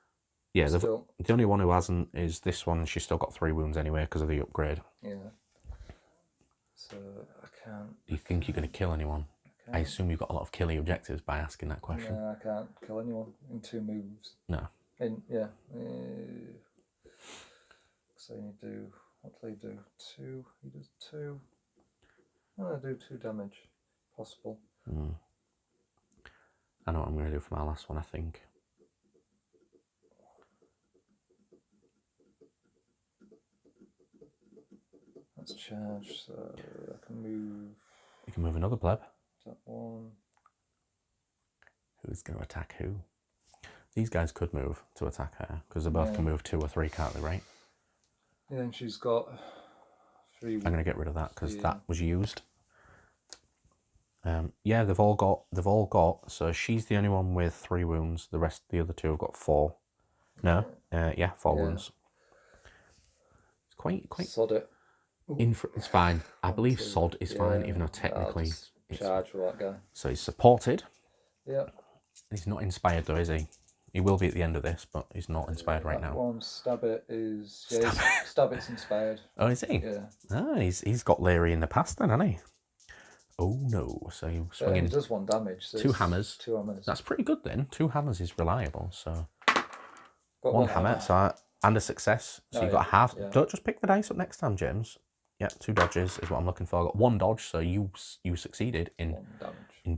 A: Yeah, the only one who hasn't is this one. She's still got 3 wounds anyway because of the upgrade.
B: Yeah. So I can't.
A: Do you think you're going to kill anyone? I assume you've got a lot of killy objectives by asking that question.
B: No, I can't kill anyone in 2 moves.
A: No.
B: Yeah. So you do. What do they do? 2. He does 2. Oh, I do 2 damage. Possible.
A: I know what I'm going to do for my last one, I think.
B: Let's charge, so I can move.
A: You can move another pleb.
B: That one.
A: Who's going to attack who? These guys could move to attack her, because they both can move 2 or 3, can't they, right?
B: Yeah, and she's got 3.
A: I'm going to get rid of that, because that was used. Yeah, they've all got, so she's the only one with 3 wounds. The other 2 have got 4. No? Yeah, 4 wounds. It's quite...
B: Sod it.
A: It's fine. I believe sod is fine, even though technically...
B: Charge for that guy.
A: So he's supported.
B: Yeah.
A: He's not inspired though, is he? He will be at the end of this, but he's not inspired right now.
B: One, stab it is... Yeah, stab it's inspired.
A: Oh, is he?
B: Yeah.
A: Ah, he's got Leary in the past then, hasn't he? Oh no, so you swing in.
B: He does 1 damage. So
A: 2 hammers.
B: 2 hammers.
A: That's pretty good then. 2 hammers is reliable, so...
B: Got
A: 1 hammer, so and a success. So you've got half... Yeah. Don't just pick the dice up next time, James. Yeah, 2 dodges is what I'm looking for. I got 1 dodge, so you succeeded in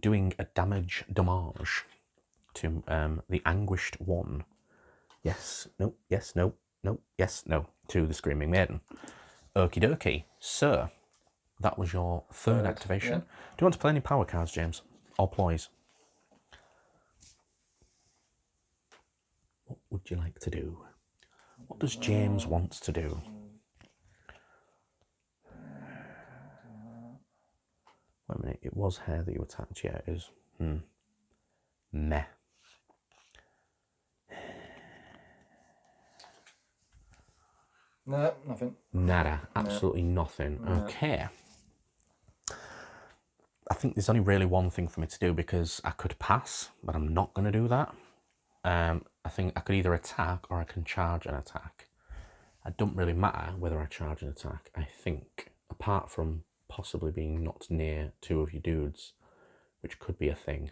A: doing a damage to the anguished one. Yes, no, yes, no, no, yes, no, to the Screaming Maiden. Okie dokie. So, that was your third activation. Yeah. Do you want to play any power cards, James? Or ploys? What would you like to do? What does James want to do? Wait a minute, it was hair that you attacked. Yeah, it is. Meh.
B: No, nothing.
A: Nada. Absolutely nothing. No. Okay. I think there's only really one thing for me to do because I could pass, but I'm not going to do that. I think I could either attack or I can charge an attack. It doesn't really matter whether I charge an attack. I think, apart from possibly being not near 2 of your dudes, which could be a thing.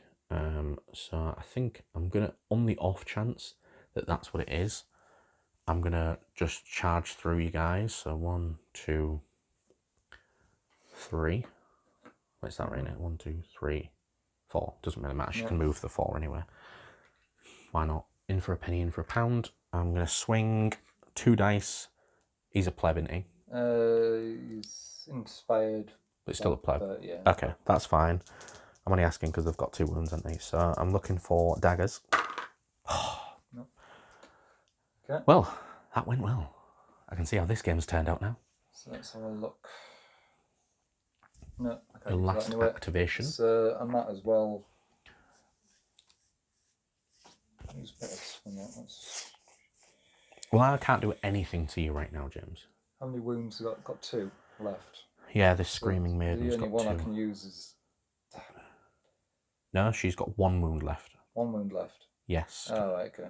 A: So I think I'm gonna, on the off chance that that's what it is, I'm gonna just charge through you guys. So 1, 2, 3. What's that right now? 1, 2, 3, 4. Doesn't really matter. She can move the 4 anyway. Why not? In for a penny, in for a pound. I'm gonna swing 2 dice. He's a pleb, isn't he?
B: He's inspired.
A: But he's still a pleb.
B: Yeah.
A: Okay, that's fine. I'm only asking because they've got 2 wounds, haven't they? So I'm looking for daggers.
B: No. Okay.
A: Well, that went well. I can see how this game's turned out now.
B: So let's have a look. No,
A: the last activation.
B: So I might as well use better than that.
A: Well, I can't do anything to you right now, James.
B: How many wounds have I got? Got 2 left.
A: Yeah, this Screaming
B: The
A: Maiden's
B: only
A: got
B: one
A: 2.
B: I can use is
A: No, she's got 1 wound left.
B: 1 wound left.
A: Yes.
B: Oh, right, okay.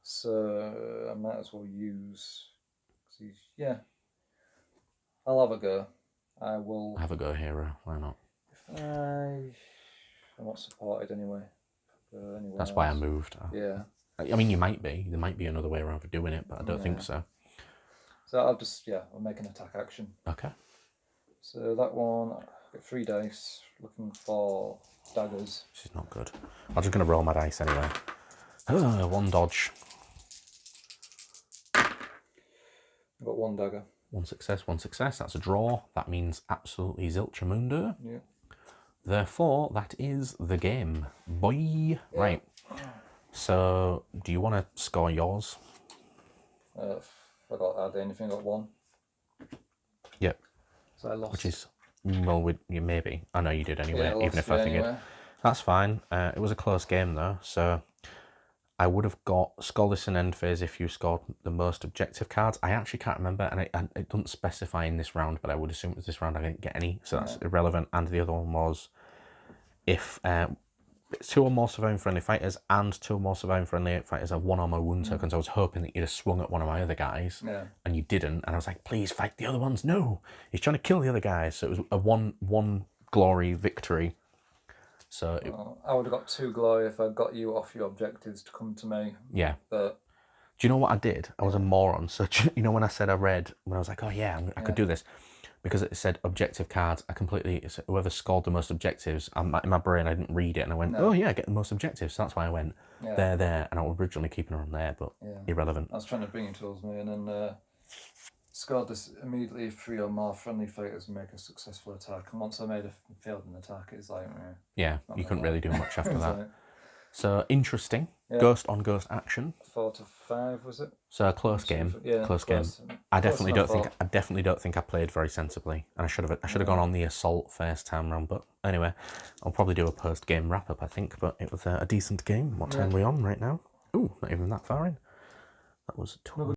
B: So I might as well use. Yeah. I'll have a go. I will.
A: Have a go, hero. Why not?
B: If I'm not supported anyway.
A: That's why I moved.
B: Yeah.
A: I mean, you might be. There might be another way around for doing it, but I don't think so.
B: So I'll make an attack action.
A: Okay.
B: So that one, I've got 3 dice, looking for daggers.
A: This is not good. I'm just going to roll my dice anyway. 1 dodge.
B: I've got 1 dagger.
A: 1 success, 1 success. That's a draw. That means absolutely zilchamundo.
B: Yeah.
A: Therefore, that is the game. Boy. Yeah. Right. So, do you want to score yours?
B: I got anything. I got 1.
A: Yep.
B: So I lost.
A: Which is, well, maybe. I know you did anyway,
B: Yeah,
A: even if I think it. That's fine. It was a close game though, so I would have got scoreless in end phase if you scored the most objective cards. I actually can't remember, and it doesn't specify in this round, but I would assume it was this round I didn't get any, so that's irrelevant. And the other one was if 2 or more surviving friendly fighters and 2 or more surviving friendly fighters have 1 or more wound tokens. I was hoping that you'd have swung at one of my other guys, and you didn't. And I was like, please fight the other ones. No, he's trying to kill the other guys. So it was a one glory victory. So
B: I would have got 2 glory if I got you off your objectives to come to me.
A: Yeah.
B: But
A: do you know what I did? I was a moron. So you know when I said I was like, oh yeah, I could do this. Because it said objective cards, whoever scored the most objectives, in my brain I didn't read it, and I went, oh yeah, get the most objectives. So that's why I went there, and I was originally keeping her on there, but irrelevant.
B: I was trying to bring it towards me, and then scored this immediately if 3 or more friendly fighters make a successful attack. And once I failed an attack, it's like,
A: yeah, you couldn't really do much after that. So interesting. Ghost on ghost action.
B: 4 to 5 was it?
A: So a close game. Yeah, close game. I definitely don't think I played very sensibly, and I should have gone on the assault first time round. But anyway, I'll probably do a post game wrap up, I think. But it was a decent game. What time are we on right now? Ooh, not even that far in. That was 12.